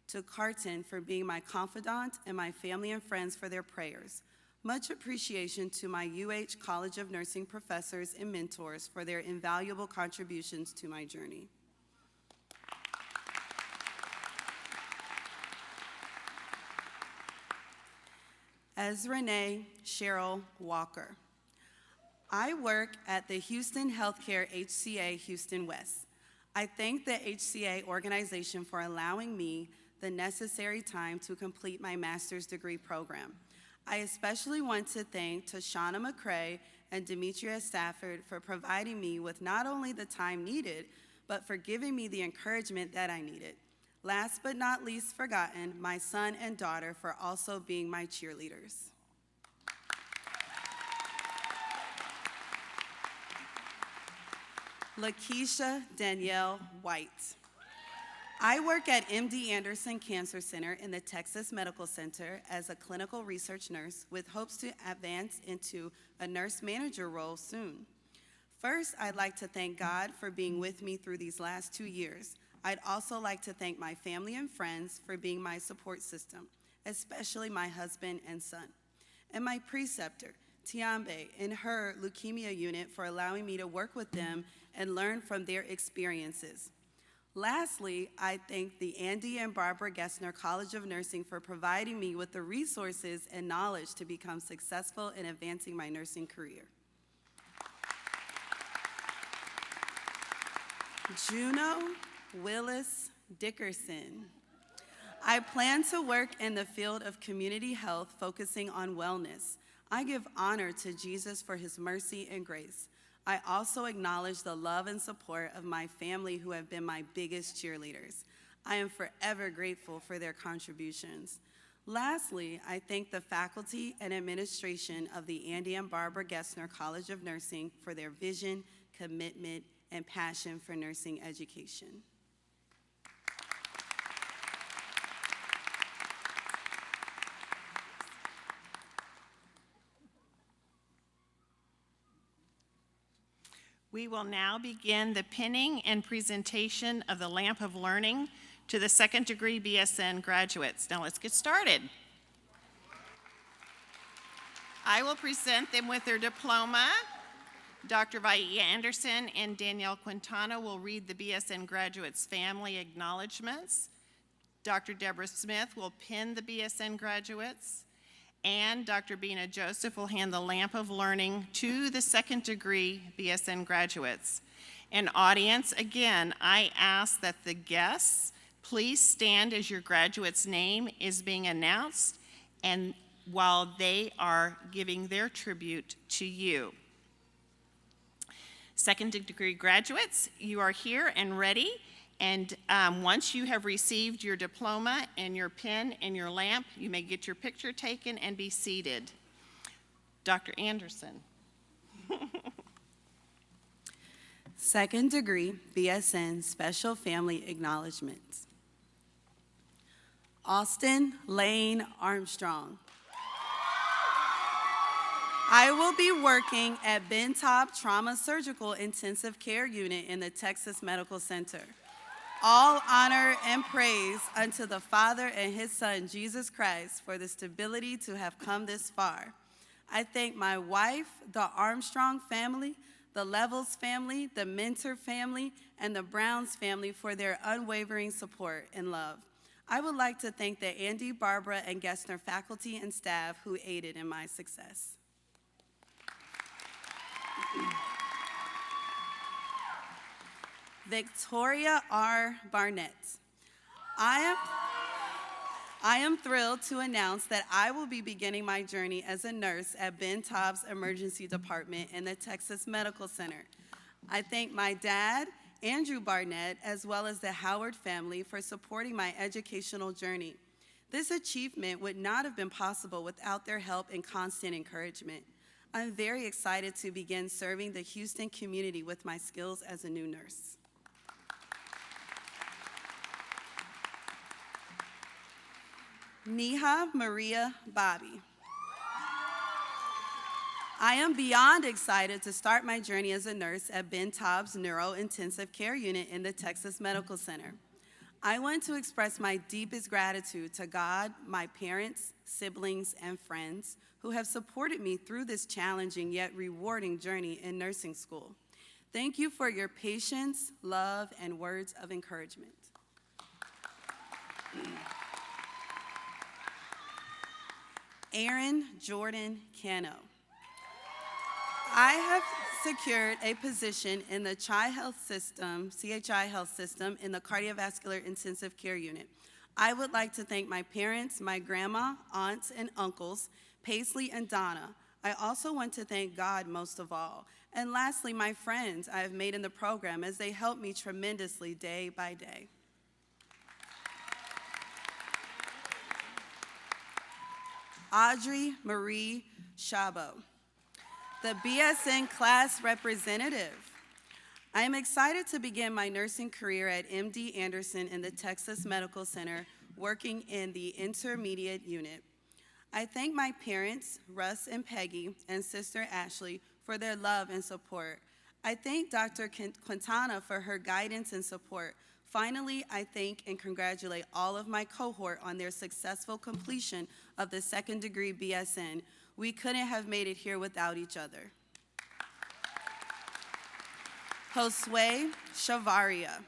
Speaker 6: to Carton for being my confidant, and my family and friends for their prayers. Much appreciation to my UH College of Nursing professors and mentors for their invaluable contributions to my journey. As Renee Cheryl Walker, I work at the Houston Healthcare HCA Houston West. I thank the HCA organization for allowing me the necessary time to complete my master's degree program. I especially want to thank Tashana McCrae and Demetria Stafford for providing me with not only the time needed, but for giving me the encouragement that I needed. Last but not least forgotten, my son and daughter for also being my cheerleaders. Lakeisha Danielle White. I work at MD Anderson Cancer Center in the Texas Medical Center as a clinical research nurse with hopes to advance into a nurse manager role soon. First, I'd like to thank God for being with me through these last 2 years. I'd also like to thank my family and friends for being my support system, especially my husband and son, and my preceptor, Tiambe, in her leukemia unit for allowing me to work with them and learn from their experiences. Lastly, I thank the Andy and Barbara Gessner College of Nursing for providing me with the resources and knowledge to become successful in advancing my nursing career. Juno Willis Dickerson. I plan to work in the field of community health, focusing on wellness. I give honor to Jesus for his mercy and grace. I also acknowledge the love and support of my family who have been my biggest cheerleaders. I am forever grateful for their contributions. Lastly, I thank the faculty and administration of the Andy and Barbara Gessner College of Nursing for their vision, commitment, and passion for nursing education.
Speaker 2: We will now begin the pinning and presentation of the Lamp of Learning to the second degree BSN graduates. Now let's get started. I will present them with their diploma. Dr. Vai Anderson and Danielle Quintana will read the BSN graduates' family acknowledgments. Dr. Deborah Smith will pin the BSN graduates. And Dr. Bina Joseph will hand the Lamp of Learning to the second degree BSN graduates. And audience, again, I ask that the guests please stand as your graduate's name is being announced and while they are giving their tribute to you. Second degree graduates, you are here and ready. And once you have received your diploma and your pin and your lamp, you may get your picture taken and be seated. Dr. Anderson.
Speaker 6: Second degree BSN Special Family Acknowledgements. Austin Lane Armstrong. I will be working at Ben Taub Trauma Surgical Intensive Care Unit in the Texas Medical Center. All honor and praise unto the Father and his Son, Jesus Christ, for the stability to have come this far. I thank my wife, the Armstrong family, the Levels family, the Mentor family, and the Browns family for their unwavering support and love. I would like to thank the Andy, Barbara, and Gessner faculty and staff who aided in my success. Victoria R. Barnett. I am thrilled to announce that I will be beginning my journey as a nurse at Ben Taub's Emergency Department in the Texas Medical Center. I thank my dad, Andrew Barnett, as well as the Howard family for supporting my educational journey. This achievement would not have been possible without their help and constant encouragement. I'm very excited to begin serving the Houston community with my skills as a new nurse. Neha Maria Bobby. I am beyond excited to start my journey as a nurse at Ben Taub's Neuro Intensive Care Unit in the Texas Medical Center. I want to express my deepest gratitude to God, my parents, siblings, and friends who have supported me through this challenging yet rewarding journey in nursing school. Thank you for your patience, love, and words of encouragement. Aaron Jordan Cano. I have secured a position in the CHI Health System, CHI Health System, in the Cardiovascular Intensive Care Unit. I would like to thank my parents, my grandma, aunts, and uncles, Paisley and Donna. I also want to thank God most of all. And lastly, my friends I have made in the program as they help me tremendously day by day. Audrey Marie Chabot, the BSN class representative. I am excited to begin my nursing career at MD Anderson in the Texas Medical Center, working in the intermediate unit. I thank my parents, Russ and Peggy, and sister Ashley, for their love and support. I thank Dr. Quintana for her guidance and support. Finally, I thank and congratulate all of my cohort on their successful completion of the second degree BSN. We couldn't have made it here without each other. Josue Chavaria.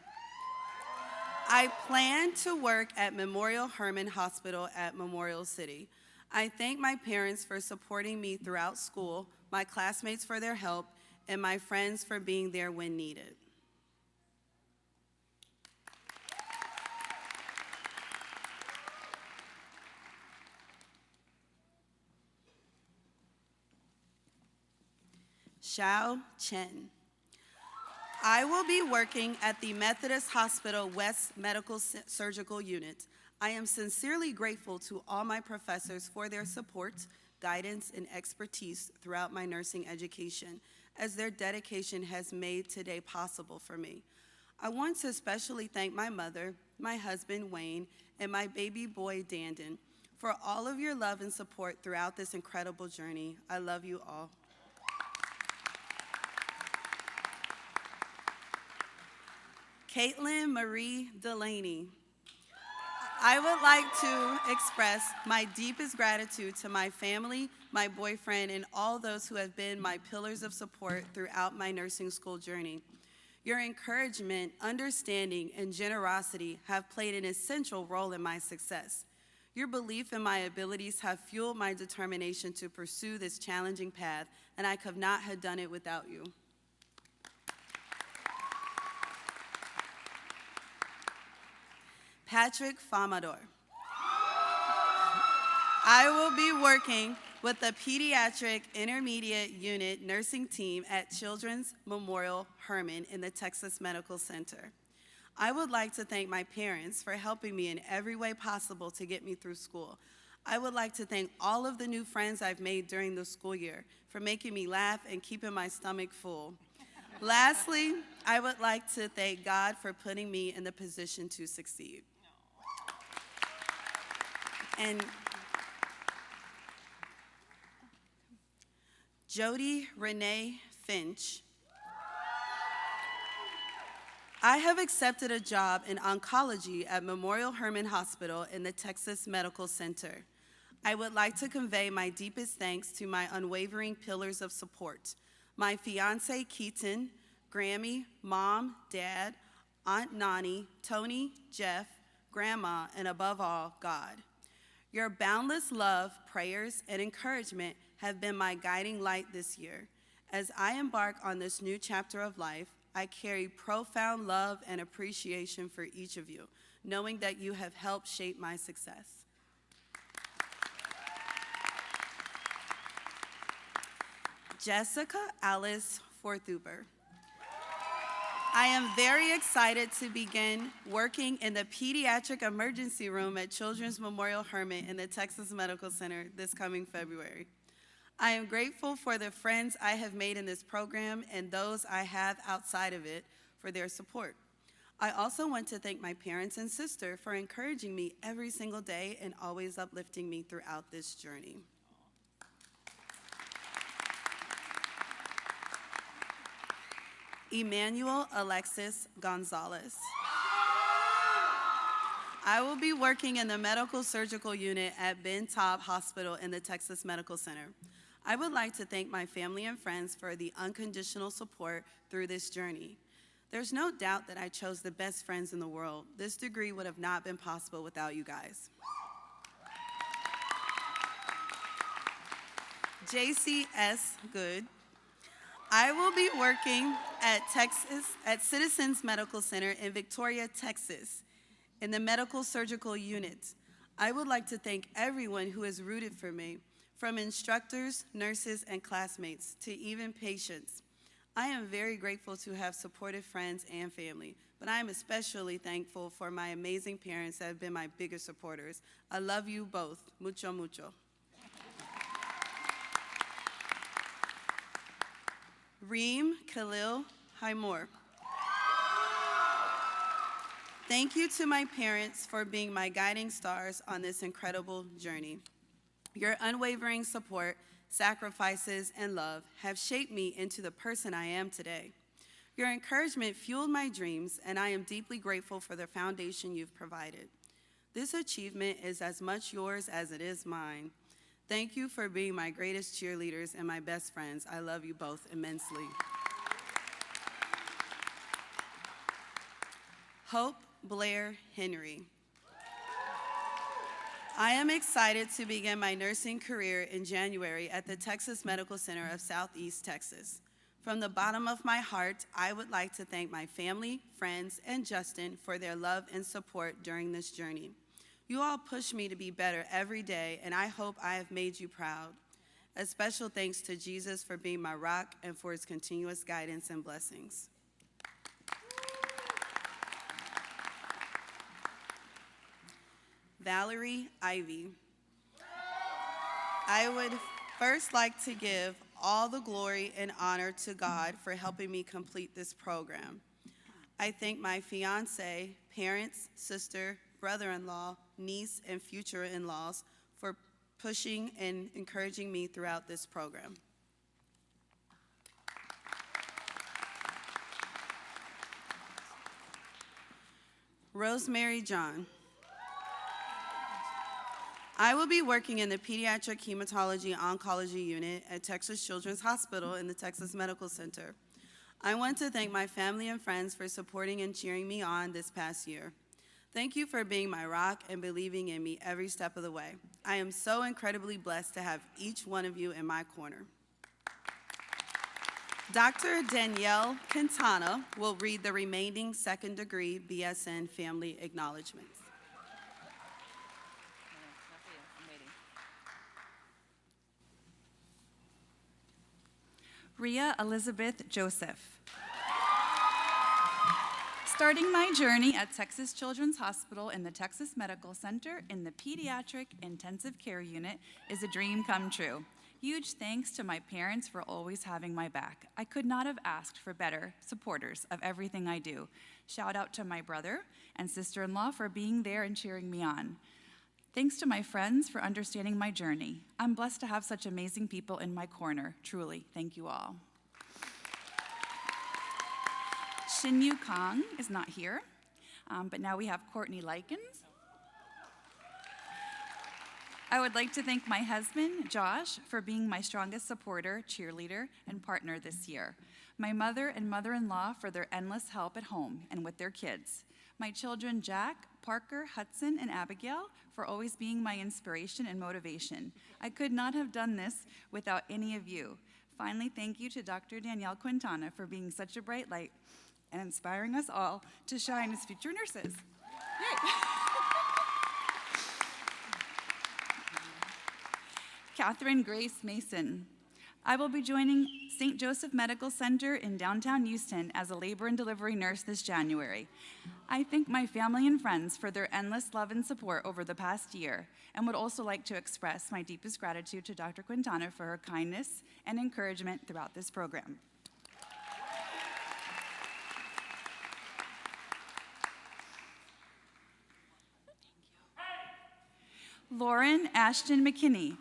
Speaker 6: I plan to work at Memorial Hermann Hospital at Memorial City. I thank my parents for supporting me throughout school, my classmates for their help, and my friends for being there when needed. Xiao Chen. I will be working at the Methodist Hospital West Medical Surgical Unit. I am sincerely grateful to all my professors for their support, guidance, and expertise throughout my nursing education, as their dedication has made today possible for me. I want to especially thank my mother, my husband, Wayne, and my baby boy, Dandon, for all of your love and support throughout this incredible journey. I love you all. Caitlin Marie Delaney. I would like to express my deepest gratitude to my family, my boyfriend, and all those who have been my pillars of support throughout my nursing school journey. Your encouragement, understanding, and generosity have played an essential role in my success. Your belief in my abilities have fueled my determination to pursue this challenging path, and I could not have done it without you. Patrick Famador. I will be working with the Pediatric Intermediate Unit nursing team at Children's Memorial Hermann in the Texas Medical Center. I would like to thank my parents for helping me in every way possible to get me through school. I would like to thank all of the new friends I've made during the school year for making me laugh and keeping my stomach full. Lastly, I would like to thank God for putting me in the position to succeed. And Jody Renee Finch. I have accepted a job in oncology at Memorial Hermann Hospital in the Texas Medical Center. I would like to convey my deepest thanks to my unwavering pillars of support, my fiance Keaton, Grammy, Mom, Dad, Aunt Nani, Tony, Jeff, Grandma, and above all, God. Your boundless love, prayers, and encouragement have been my guiding light this year. As I embark on this new chapter of life, I carry profound love and appreciation for each of you, knowing that you have helped shape my success. Jessica Alice Forthuber. I am very excited to begin working in the pediatric emergency room at Children's Memorial Hermann in the Texas Medical Center this coming February. I am grateful for the friends I have made in this program and those I have outside of it for their support. I also want to thank my parents and sister for encouraging me every single day and always uplifting me throughout this journey. Emmanuel Alexis Gonzalez. I will be working in the medical surgical unit at Ben Taub Hospital in the Texas Medical Center. I would like to thank my family and friends for the unconditional support through this journey. There's no doubt that I chose the best friends in the world. This degree would have not been possible without you guys. JCS Good. I will be working at Citizens Medical Center in Victoria, Texas, in the medical surgical unit. I would like to thank everyone who has rooted for me, from instructors, nurses, and classmates to even patients. I am very grateful to have supportive friends and family, but I am especially thankful for my amazing parents that have been my biggest supporters. I love you both. Mucho, mucho. Reem Khalil Haimor. Thank you to my parents for being my guiding stars on this incredible journey. Your unwavering support, sacrifices, and love have shaped me into the person I am today. Your encouragement fueled my dreams, and I am deeply grateful for the foundation you've provided. This achievement is as much yours as it is mine. Thank you for being my greatest cheerleaders and my best friends. I love you both immensely. Hope Blair Henry. I am excited to begin my nursing career in January at the Texas Medical Center of Southeast Texas. From the bottom of my heart, I would like to thank my family, friends, and Justin for their love and support during this journey. You all push me to be better every day, and I hope I have made you proud. A special thanks to Jesus for being my rock and for his continuous guidance and blessings. Valerie Ivy. I would first like to give all the glory and honor to God for helping me complete this program. I thank my fiance, parents, sister, brother-in-law, niece, and future in-laws for pushing and encouraging me throughout this program. Rosemary John. I will be working in the Pediatric Hematology Oncology Unit at Texas Children's Hospital in the Texas Medical Center. I want to thank my family and friends for supporting and cheering me on this past year. Thank you for being my rock and believing in me every step of the way. I am so incredibly blessed to have each one of you in my corner. Dr. Danielle Quintana will read the remaining second-degree BSN family acknowledgements.
Speaker 7: Rhea Elizabeth Joseph. Starting my journey at Texas Children's Hospital in the Texas Medical Center in the Pediatric Intensive Care Unit is a dream come true. Huge thanks to my parents for always having my back. I could not have asked for better supporters of everything I do. Shout out to my brother and sister-in-law for being there and cheering me on. Thanks to my friends for understanding my journey. I'm blessed to have such amazing people in my corner. Truly, thank you all. Shin Yu Kong is not here, but now we have Courtney Likens. I would like to thank my husband, Josh, for being my strongest supporter, cheerleader, and partner this year. My mother and mother-in-law for their endless help at home and with their kids. My children, Jack, Parker, Hudson, and Abigail, for always being my inspiration and motivation. I could not have done this without any of you. Finally, thank you to Dr. Danielle Quintana for being such a bright light and inspiring us all to shine as future nurses. Yay. Catherine Grace Mason. I will be joining St. Joseph Medical Center in downtown Houston as a labor and delivery nurse this January. I thank my family and friends for their endless love and support over the past year, and would also like to express my deepest gratitude to Dr. Quintana for her kindness and encouragement throughout this program. Lauren Ashton McKinney.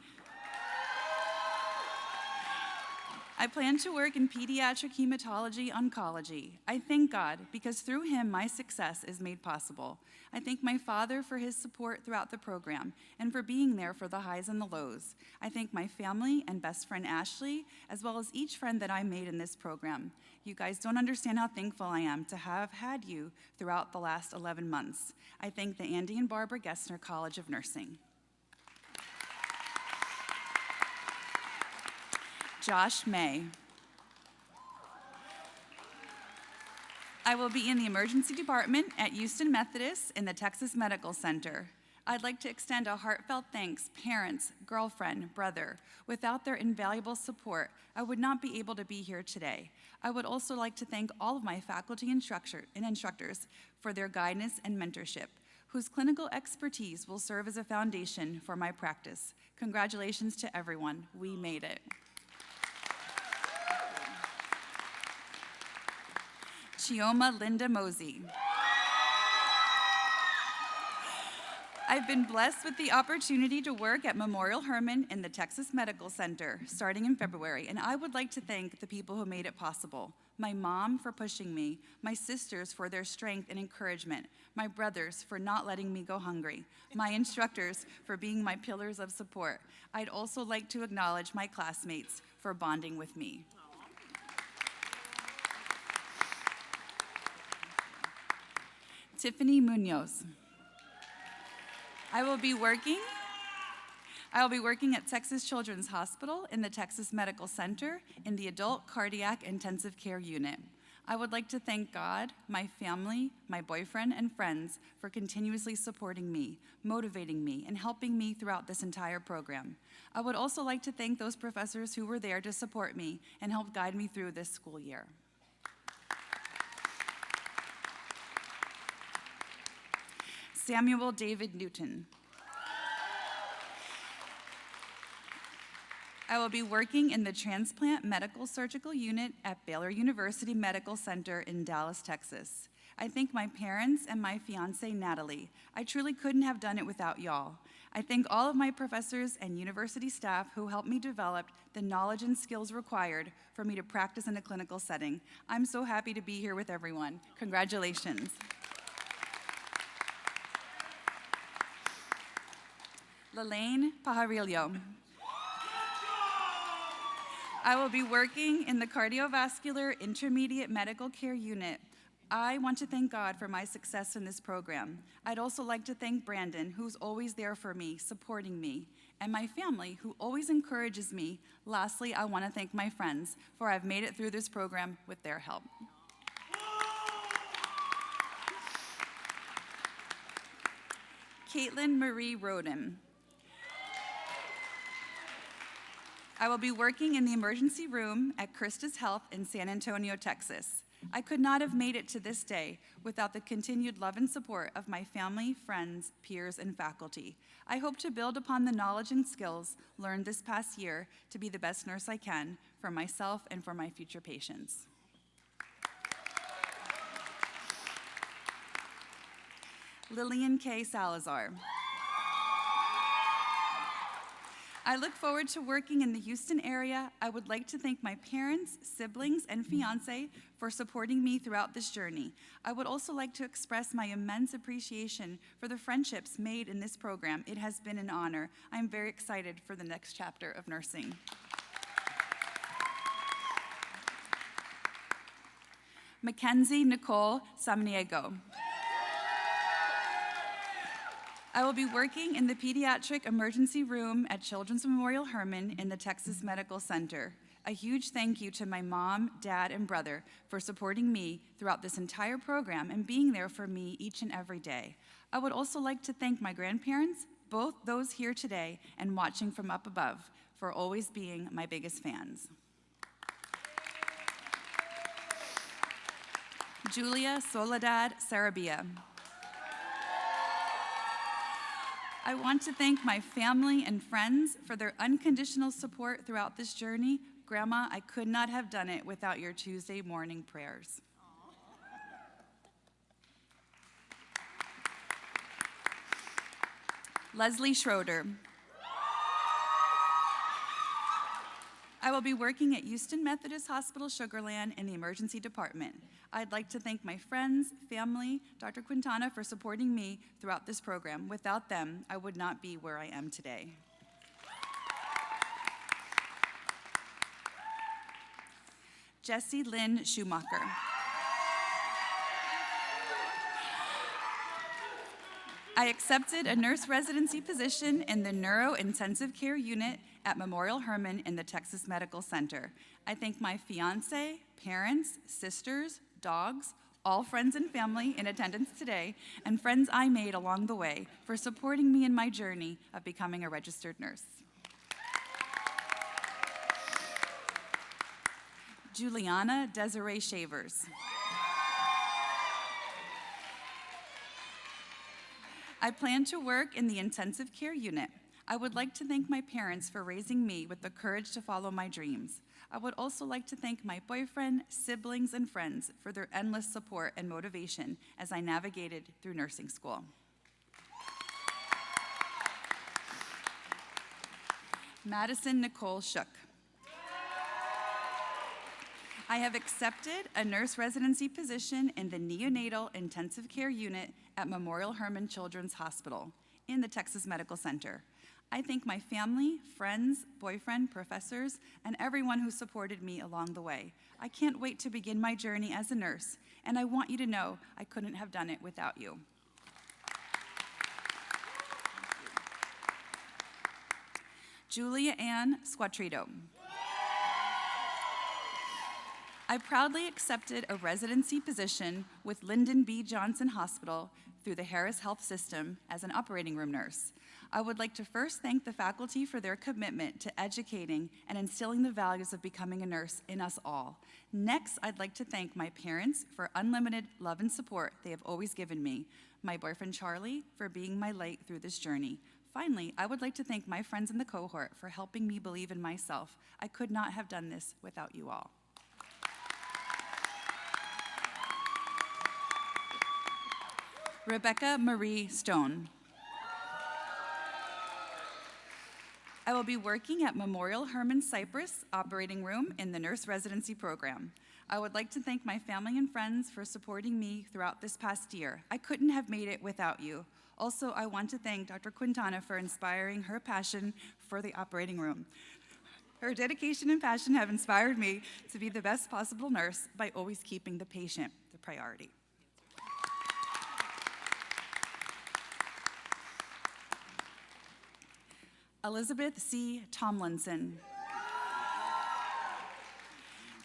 Speaker 7: I plan to work in pediatric hematology oncology. I thank God because through him my success is made possible. I thank my father for his support throughout the program and for being there for the highs and the lows. I thank my family and best friend Ashley, as well as each friend that I made in this program. You guys don't understand how thankful I am to have had you throughout the last 11 months. I thank the Andy and Barbara Gessner College of Nursing. Josh May. I will be in the emergency department at Houston Methodist in the Texas Medical Center. I'd like to extend a heartfelt thanks, parents, girlfriend, brother. Without their invaluable support, I would not be able to be here today. I would also like to thank all of my faculty and instructors for their guidance and mentorship, whose clinical expertise will serve as a foundation for my practice. Congratulations to everyone. We made it. Chioma Linda Mosey. I've been blessed with the opportunity to work at Memorial Hermann in the Texas Medical Center starting in February, and I would like to thank the people who made it possible. My mom for pushing me, my sisters for their strength and encouragement, my brothers for not letting me go hungry, my instructors for being my pillars of support. I'd also like to acknowledge my classmates for bonding with me. Tiffany Munoz. I will be working at Texas Children's Hospital in the Texas Medical Center in the Adult Cardiac Intensive Care Unit. I would like to thank God, my family, my boyfriend, and friends for continuously supporting me, motivating me, and helping me throughout this entire program. I would also like to thank those professors who were there to support me and help guide me through this school year. Samuel David Newton. I will be working in the Transplant Medical Surgical Unit at Baylor University Medical Center in Dallas, Texas. I thank my parents and my fiance, Natalie. I truly couldn't have done it without y'all. I thank all of my professors and university staff who helped me develop the knowledge and skills required for me to practice in a clinical setting. I'm so happy to be here with everyone. Congratulations. Lelaine Pajarillo. I will be working in the Cardiovascular Intermediate Medical Care Unit. I want to thank God for my success in this program. I'd also like to thank Brandon, who's always there for me, supporting me, and my family, who always encourages me. Lastly, I want to thank my friends, for I've made it through this program with their help. Caitlin Marie Roden. I will be working in the emergency room at Christus Health in San Antonio, Texas. I could not have made it to this day without the continued love and support of my family, friends, peers, and faculty. I hope to build upon the knowledge and skills learned this past year to be the best nurse I can for myself and for my future patients. Lillian K. Salazar. I look forward to working in the Houston area. I would like to thank my parents, siblings, and fiance for supporting me throughout this journey. I would also like to express my immense appreciation for the friendships made in this program. It has been an honor. I'm very excited for the next chapter of nursing. Mackenzie Nicole Samniego. I will be working in the pediatric emergency room at Children's Memorial Hermann in the Texas Medical Center. A huge thank you to my mom, dad, and brother for supporting me throughout this entire program and being there for me each and every day. I would also like to thank my grandparents, both those here today and watching from up above, for always being my biggest fans. Julia Soledad Sarabia. I want to thank my family and friends for their unconditional support throughout this journey. Grandma, I could not have done it without your Tuesday morning prayers. Leslie Schroeder. I will be working at Houston Methodist Hospital Sugar Land in the emergency department. I'd like to thank my friends, family, Dr. Quintana for supporting me throughout this program. Without them, I would not be where I am today. Jessie Lynn Schumacher. I accepted a nurse residency position in the Neuro Intensive Care Unit at Memorial Hermann in the Texas Medical Center. I thank my fiance, parents, sisters, dogs, all friends and family in attendance today, and friends I made along the way for supporting me in my journey of becoming a registered nurse. Juliana Desiree Shavers. I plan to work in the intensive care unit. I would like to thank my parents for raising me with the courage to follow my dreams. I would also like to thank my boyfriend, siblings, and friends for their endless support and motivation as I navigated through nursing school. Madison Nicole Shook. I have accepted a nurse residency position in the neonatal intensive care unit at Memorial Hermann Children's Hospital in the Texas Medical Center. I thank my family, friends, boyfriend, professors, and everyone who supported me along the way. I can't wait to begin my journey as a nurse, and I want you to know I couldn't have done it without you. Julia Ann Squatrito. I proudly accepted a residency position with Lyndon B. Johnson Hospital through the Harris Health System as an operating room nurse. I would like to first thank the faculty for their commitment to educating and instilling the values of becoming a nurse in us all. Next, I'd like to thank my parents for unlimited love and support they have always given me, my boyfriend Charlie for being my light through this journey. Finally, I would like to thank my friends in the cohort for helping me believe in myself. I could not have done this without you all. Rebecca Marie Stone. I will be working at Memorial Hermann Cypress operating room in the nurse residency program. I would like to thank my family and friends for supporting me throughout this past year. I couldn't have made it without you. Also, I want to thank Dr. Quintana for inspiring her passion for the operating room. Her dedication and passion have inspired me to be the best possible nurse by always keeping the patient the priority. Elizabeth C. Tomlinson.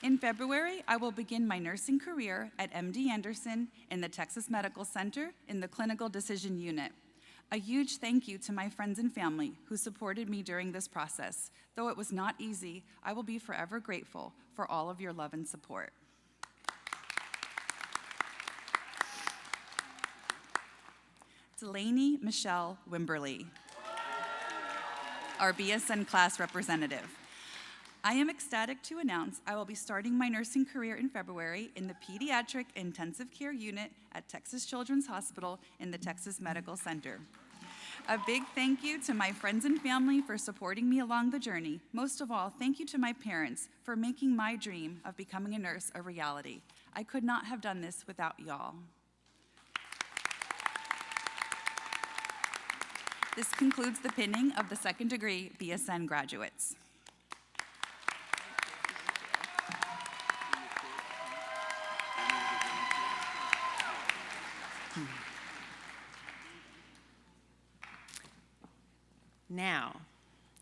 Speaker 7: In February, I will begin my nursing career at MD Anderson in the Texas Medical Center in the Clinical Decision Unit. A huge thank you to my friends and family who supported me during this process. Though it was not easy, I will be forever grateful for all of your love and support. Delaney Michelle Wimberly, our BSN class representative. I am ecstatic to announce I will be starting my nursing career in February in the Pediatric Intensive Care Unit at Texas Children's Hospital in the Texas Medical Center. A big thank you to my friends and family for supporting me along the journey. Most of all, thank you to my parents for making my dream of becoming a nurse a reality. I could not have done this without y'all. This concludes the pinning of the second degree BSN graduates.
Speaker 2: Now,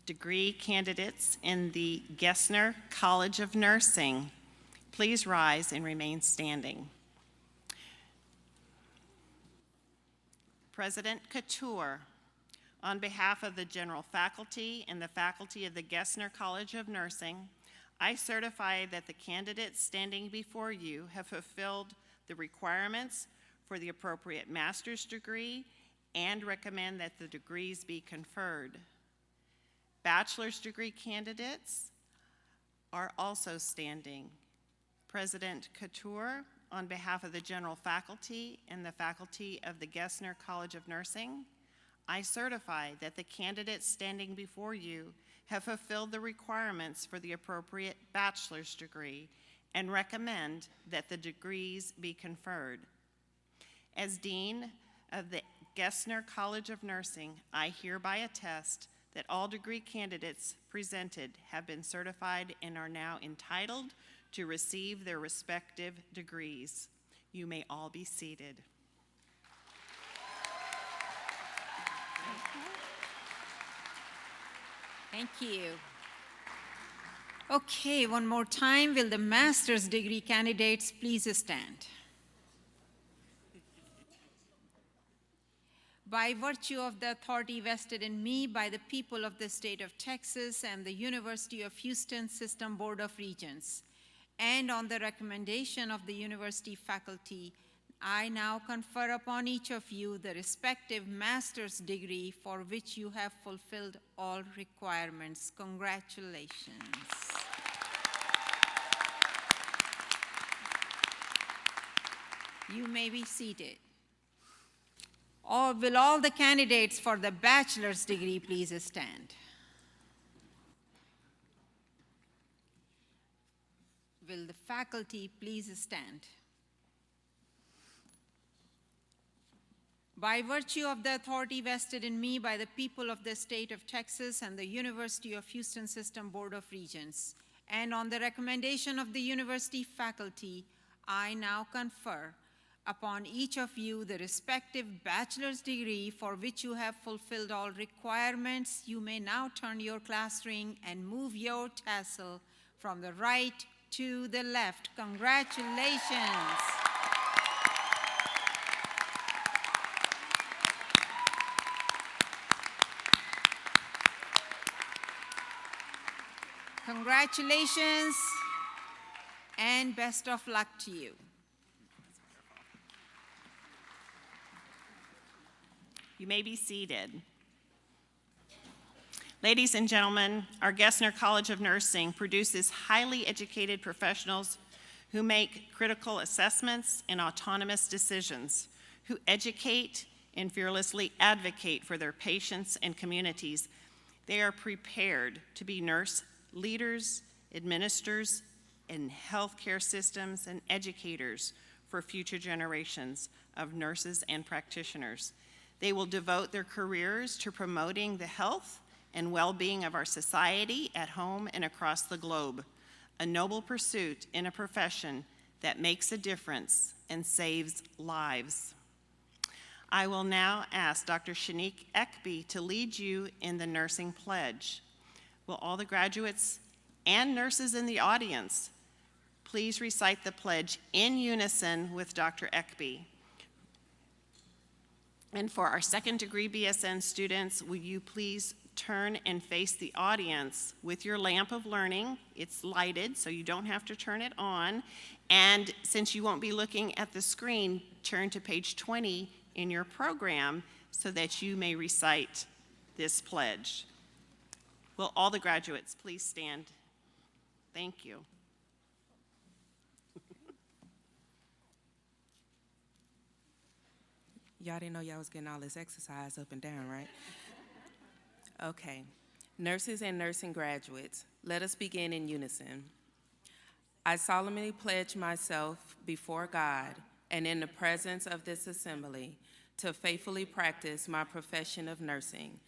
Speaker 2: degree candidates in the Gessner College of Nursing, please rise and remain standing. President Couture, on behalf of the general faculty and the faculty of the Gessner College of Nursing, I certify that the candidates standing before you have fulfilled the requirements for the appropriate master's degree and recommend that the degrees be conferred. Bachelor's degree candidates are also standing. President Couture, on behalf of the general faculty and the faculty of the Gessner College of Nursing, I certify that the candidates standing before you have fulfilled the requirements for the appropriate bachelor's degree and recommend that the degrees be conferred. As Dean of the Gessner College of Nursing, I hereby attest that all degree candidates presented have been certified and are now entitled to receive their respective degrees. You may all be seated.
Speaker 4: Thank you. Okay, one more time, will the master's degree candidates please stand? by virtue of the authority vested in me by the people of the state of Texas and the University of Houston System Board of Regents, and on the recommendation of the university faculty, I now confer upon each of you the respective master's degree for which you have fulfilled all requirements. Congratulations. You may be seated. Or will all the candidates for the bachelor's degree please stand? Will the faculty please stand? By virtue of the authority vested in me by the people of the state of Texas and the University of Houston System Board of Regents, and on the recommendation of the university faculty, I now confer upon each of you the respective bachelor's degree for which you have fulfilled all requirements. You may now turn your class ring and move your tassel from the right to the left. Congratulations. Congratulations and best of luck to you.
Speaker 2: You may be seated. Ladies and gentlemen, our Gessner College of Nursing produces highly educated professionals who make critical assessments and autonomous decisions, who educate and fearlessly advocate for their patients and communities. They are prepared to be nurse leaders, administrators in healthcare systems, and educators for future generations of nurses and practitioners. They will devote their careers to promoting the health and well-being of our society at home and across the globe, a noble pursuit in a profession that makes a difference and saves lives. I will now ask Dr. Shanique Ekby to lead you in the nursing pledge. Will all the graduates and nurses in the audience please recite the pledge in unison with Dr. Ekby? And for our second degree BSN students, will you please turn and face the audience with your lamp of learning? It's lighted, so you don't have to turn it on. And since you won't be looking at the screen, turn to page 20 in your program so that you may recite this pledge. Will all the graduates please stand? Thank you.
Speaker 8: Y'all didn't know y'all was getting all this exercise up and down, right? Okay. Nurses and nursing graduates, let us begin in unison. I solemnly pledge myself before God and in the presence of this assembly to faithfully practice my profession of nursing.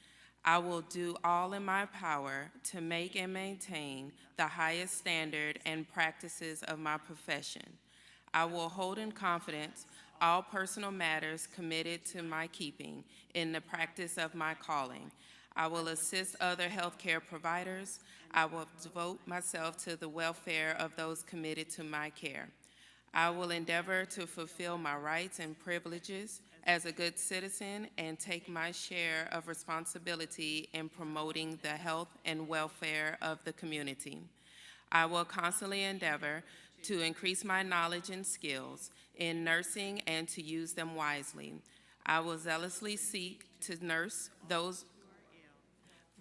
Speaker 8: I will do all in my power to make and maintain the highest standard and practices of my profession. I will hold in confidence all personal matters committed to my keeping in the practice of my calling. I will assist other healthcare providers. I will devote myself to the welfare of those committed to my care. I will endeavor to fulfill my rights and privileges as a good citizen and take my share of responsibility in promoting the health and welfare of the community. I will constantly endeavor to increase my knowledge and skills in nursing and to use them wisely. I will zealously seek to nurse those,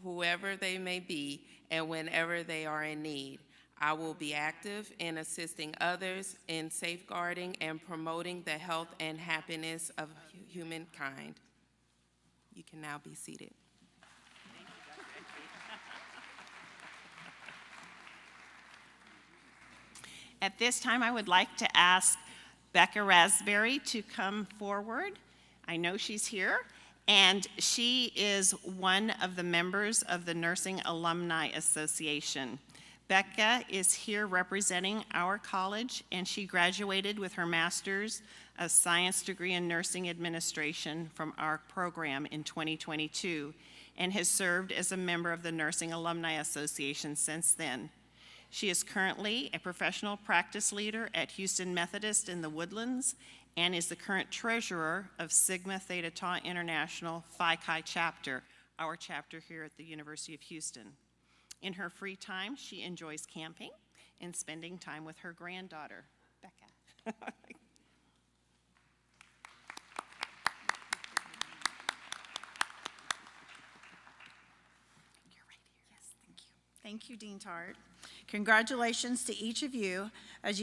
Speaker 8: whoever they may be, and whenever they are in need. I will be active in assisting others in safeguarding and promoting the health and happiness of humankind. You can now be seated.
Speaker 2: At this time, I would like to ask Becca Raspberry to come forward. I know she's here, and she is one of the members of the Nursing Alumni Association. Becca is here representing our college, and she graduated with her Master's of Science degree in Nursing Administration from our program in 2022, and has served as a member of the Nursing Alumni Association since then. She is currently a professional practice leader at Houston Methodist in the Woodlands and is the current treasurer of Sigma Theta Tau International Phi Chi chapter, our chapter here at the University of Houston. In her free time, she enjoys camping and spending time with her granddaughter, Becca.
Speaker 9: Thank you, Dean Tart. Congratulations to each of you as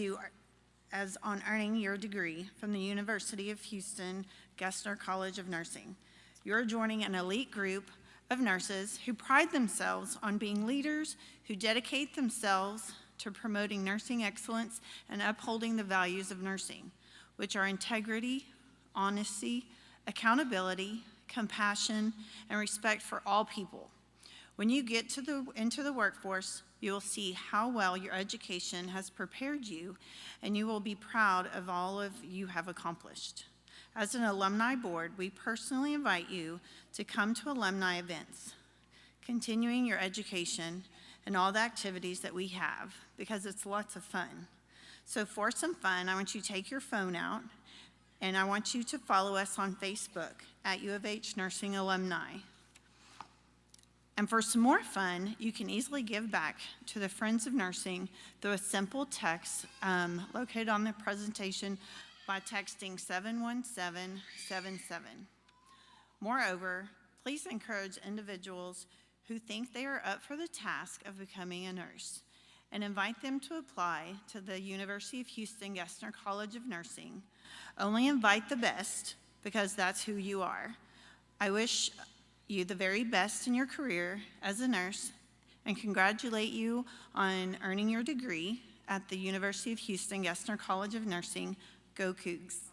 Speaker 9: on earning your degree from the University of Houston Gessner College of Nursing. You're joining an elite group of nurses who pride themselves on being leaders who dedicate themselves to promoting nursing excellence and upholding the values of nursing, which are integrity, honesty, accountability, compassion, and respect for all people. When you get into the workforce, you will see how well your education has prepared you, and you will be proud of all of you have accomplished. As an alumni board, we personally invite you to come to alumni events, continuing your education and all the activities that we have, because it's lots of fun. So for some fun, I want you to take your phone out, and I want you to follow us on Facebook at U of H Nursing Alumni. And for some more fun, you can easily give back to the Friends of Nursing through a simple text located on the presentation by texting 71777. Moreover, please encourage individuals who think they are up for the task of becoming a nurse and invite them to apply to the University of Houston Gessner College of Nursing. Only invite the best, because that's who you are. I wish you the very best in your career as a nurse and congratulate you on earning your degree at the University of Houston Gessner College of Nursing. Go Cougs.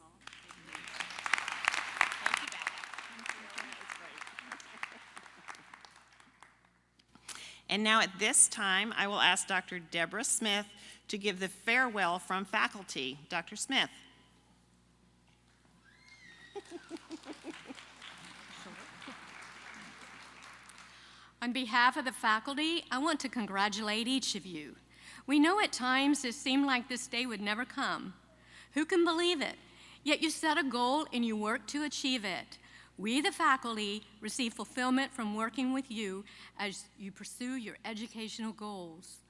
Speaker 2: And now at this time, I will ask Dr. Deborah Smith to give the farewell from faculty. Dr. Smith.
Speaker 10: On behalf of the faculty, I want to congratulate each of you. We know at times it seemed like this day would never come. Who can believe it? Yet you set a goal and you work to achieve it. We, the faculty, receive fulfillment from working with you as you pursue your educational goals.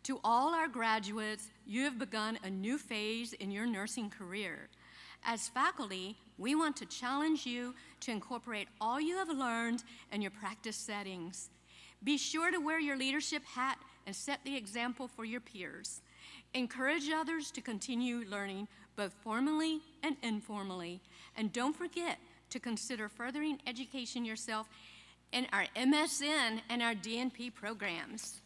Speaker 10: To all our graduates, you have begun a new phase in your nursing career. As faculty, we want to challenge you to incorporate all you have learned in your practice settings. Be sure to wear your leadership hat and set the example for your peers. Encourage others to continue learning both formally and informally. And don't forget to consider furthering education yourself in our MSN and our DNP programs.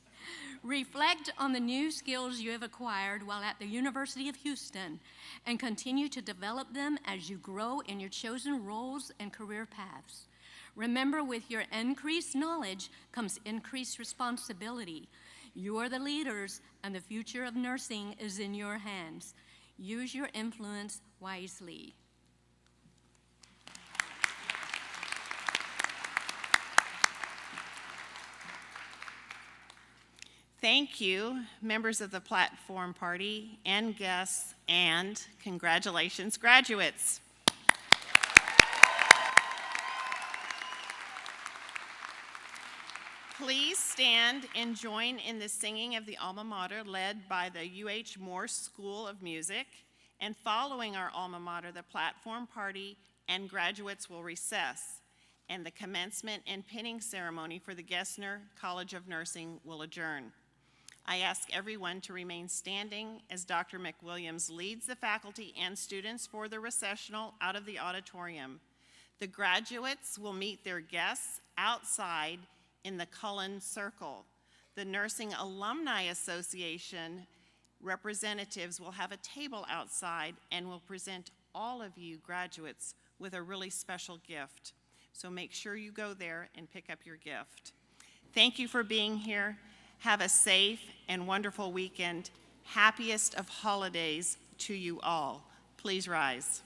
Speaker 10: Reflect on the new skills you have acquired while at the University of Houston and continue to develop them as you grow in your chosen roles and career paths. Remember, with your increased knowledge comes increased responsibility. You are the leaders, and the future of nursing is in your hands. Use your influence wisely.
Speaker 2: Thank you, members of the platform party and guests, and congratulations, graduates. Please stand and join in the singing of the alma mater led by the UH Morse School of Music. And following our alma mater, the platform party and graduates will recess, and the commencement and pinning ceremony for the Gessner College of Nursing will adjourn. I ask everyone to remain standing as Dr. McWilliams leads the faculty and students for the recessional out of the auditorium. The graduates will meet their guests outside in the Cullen Circle. The Nursing Alumni Association representatives will have a table outside and will present all of you graduates with a really special gift. So make sure you go there and pick up your gift. Thank you for being here. Have a safe and wonderful weekend. Happiest of holidays to you all. Please rise.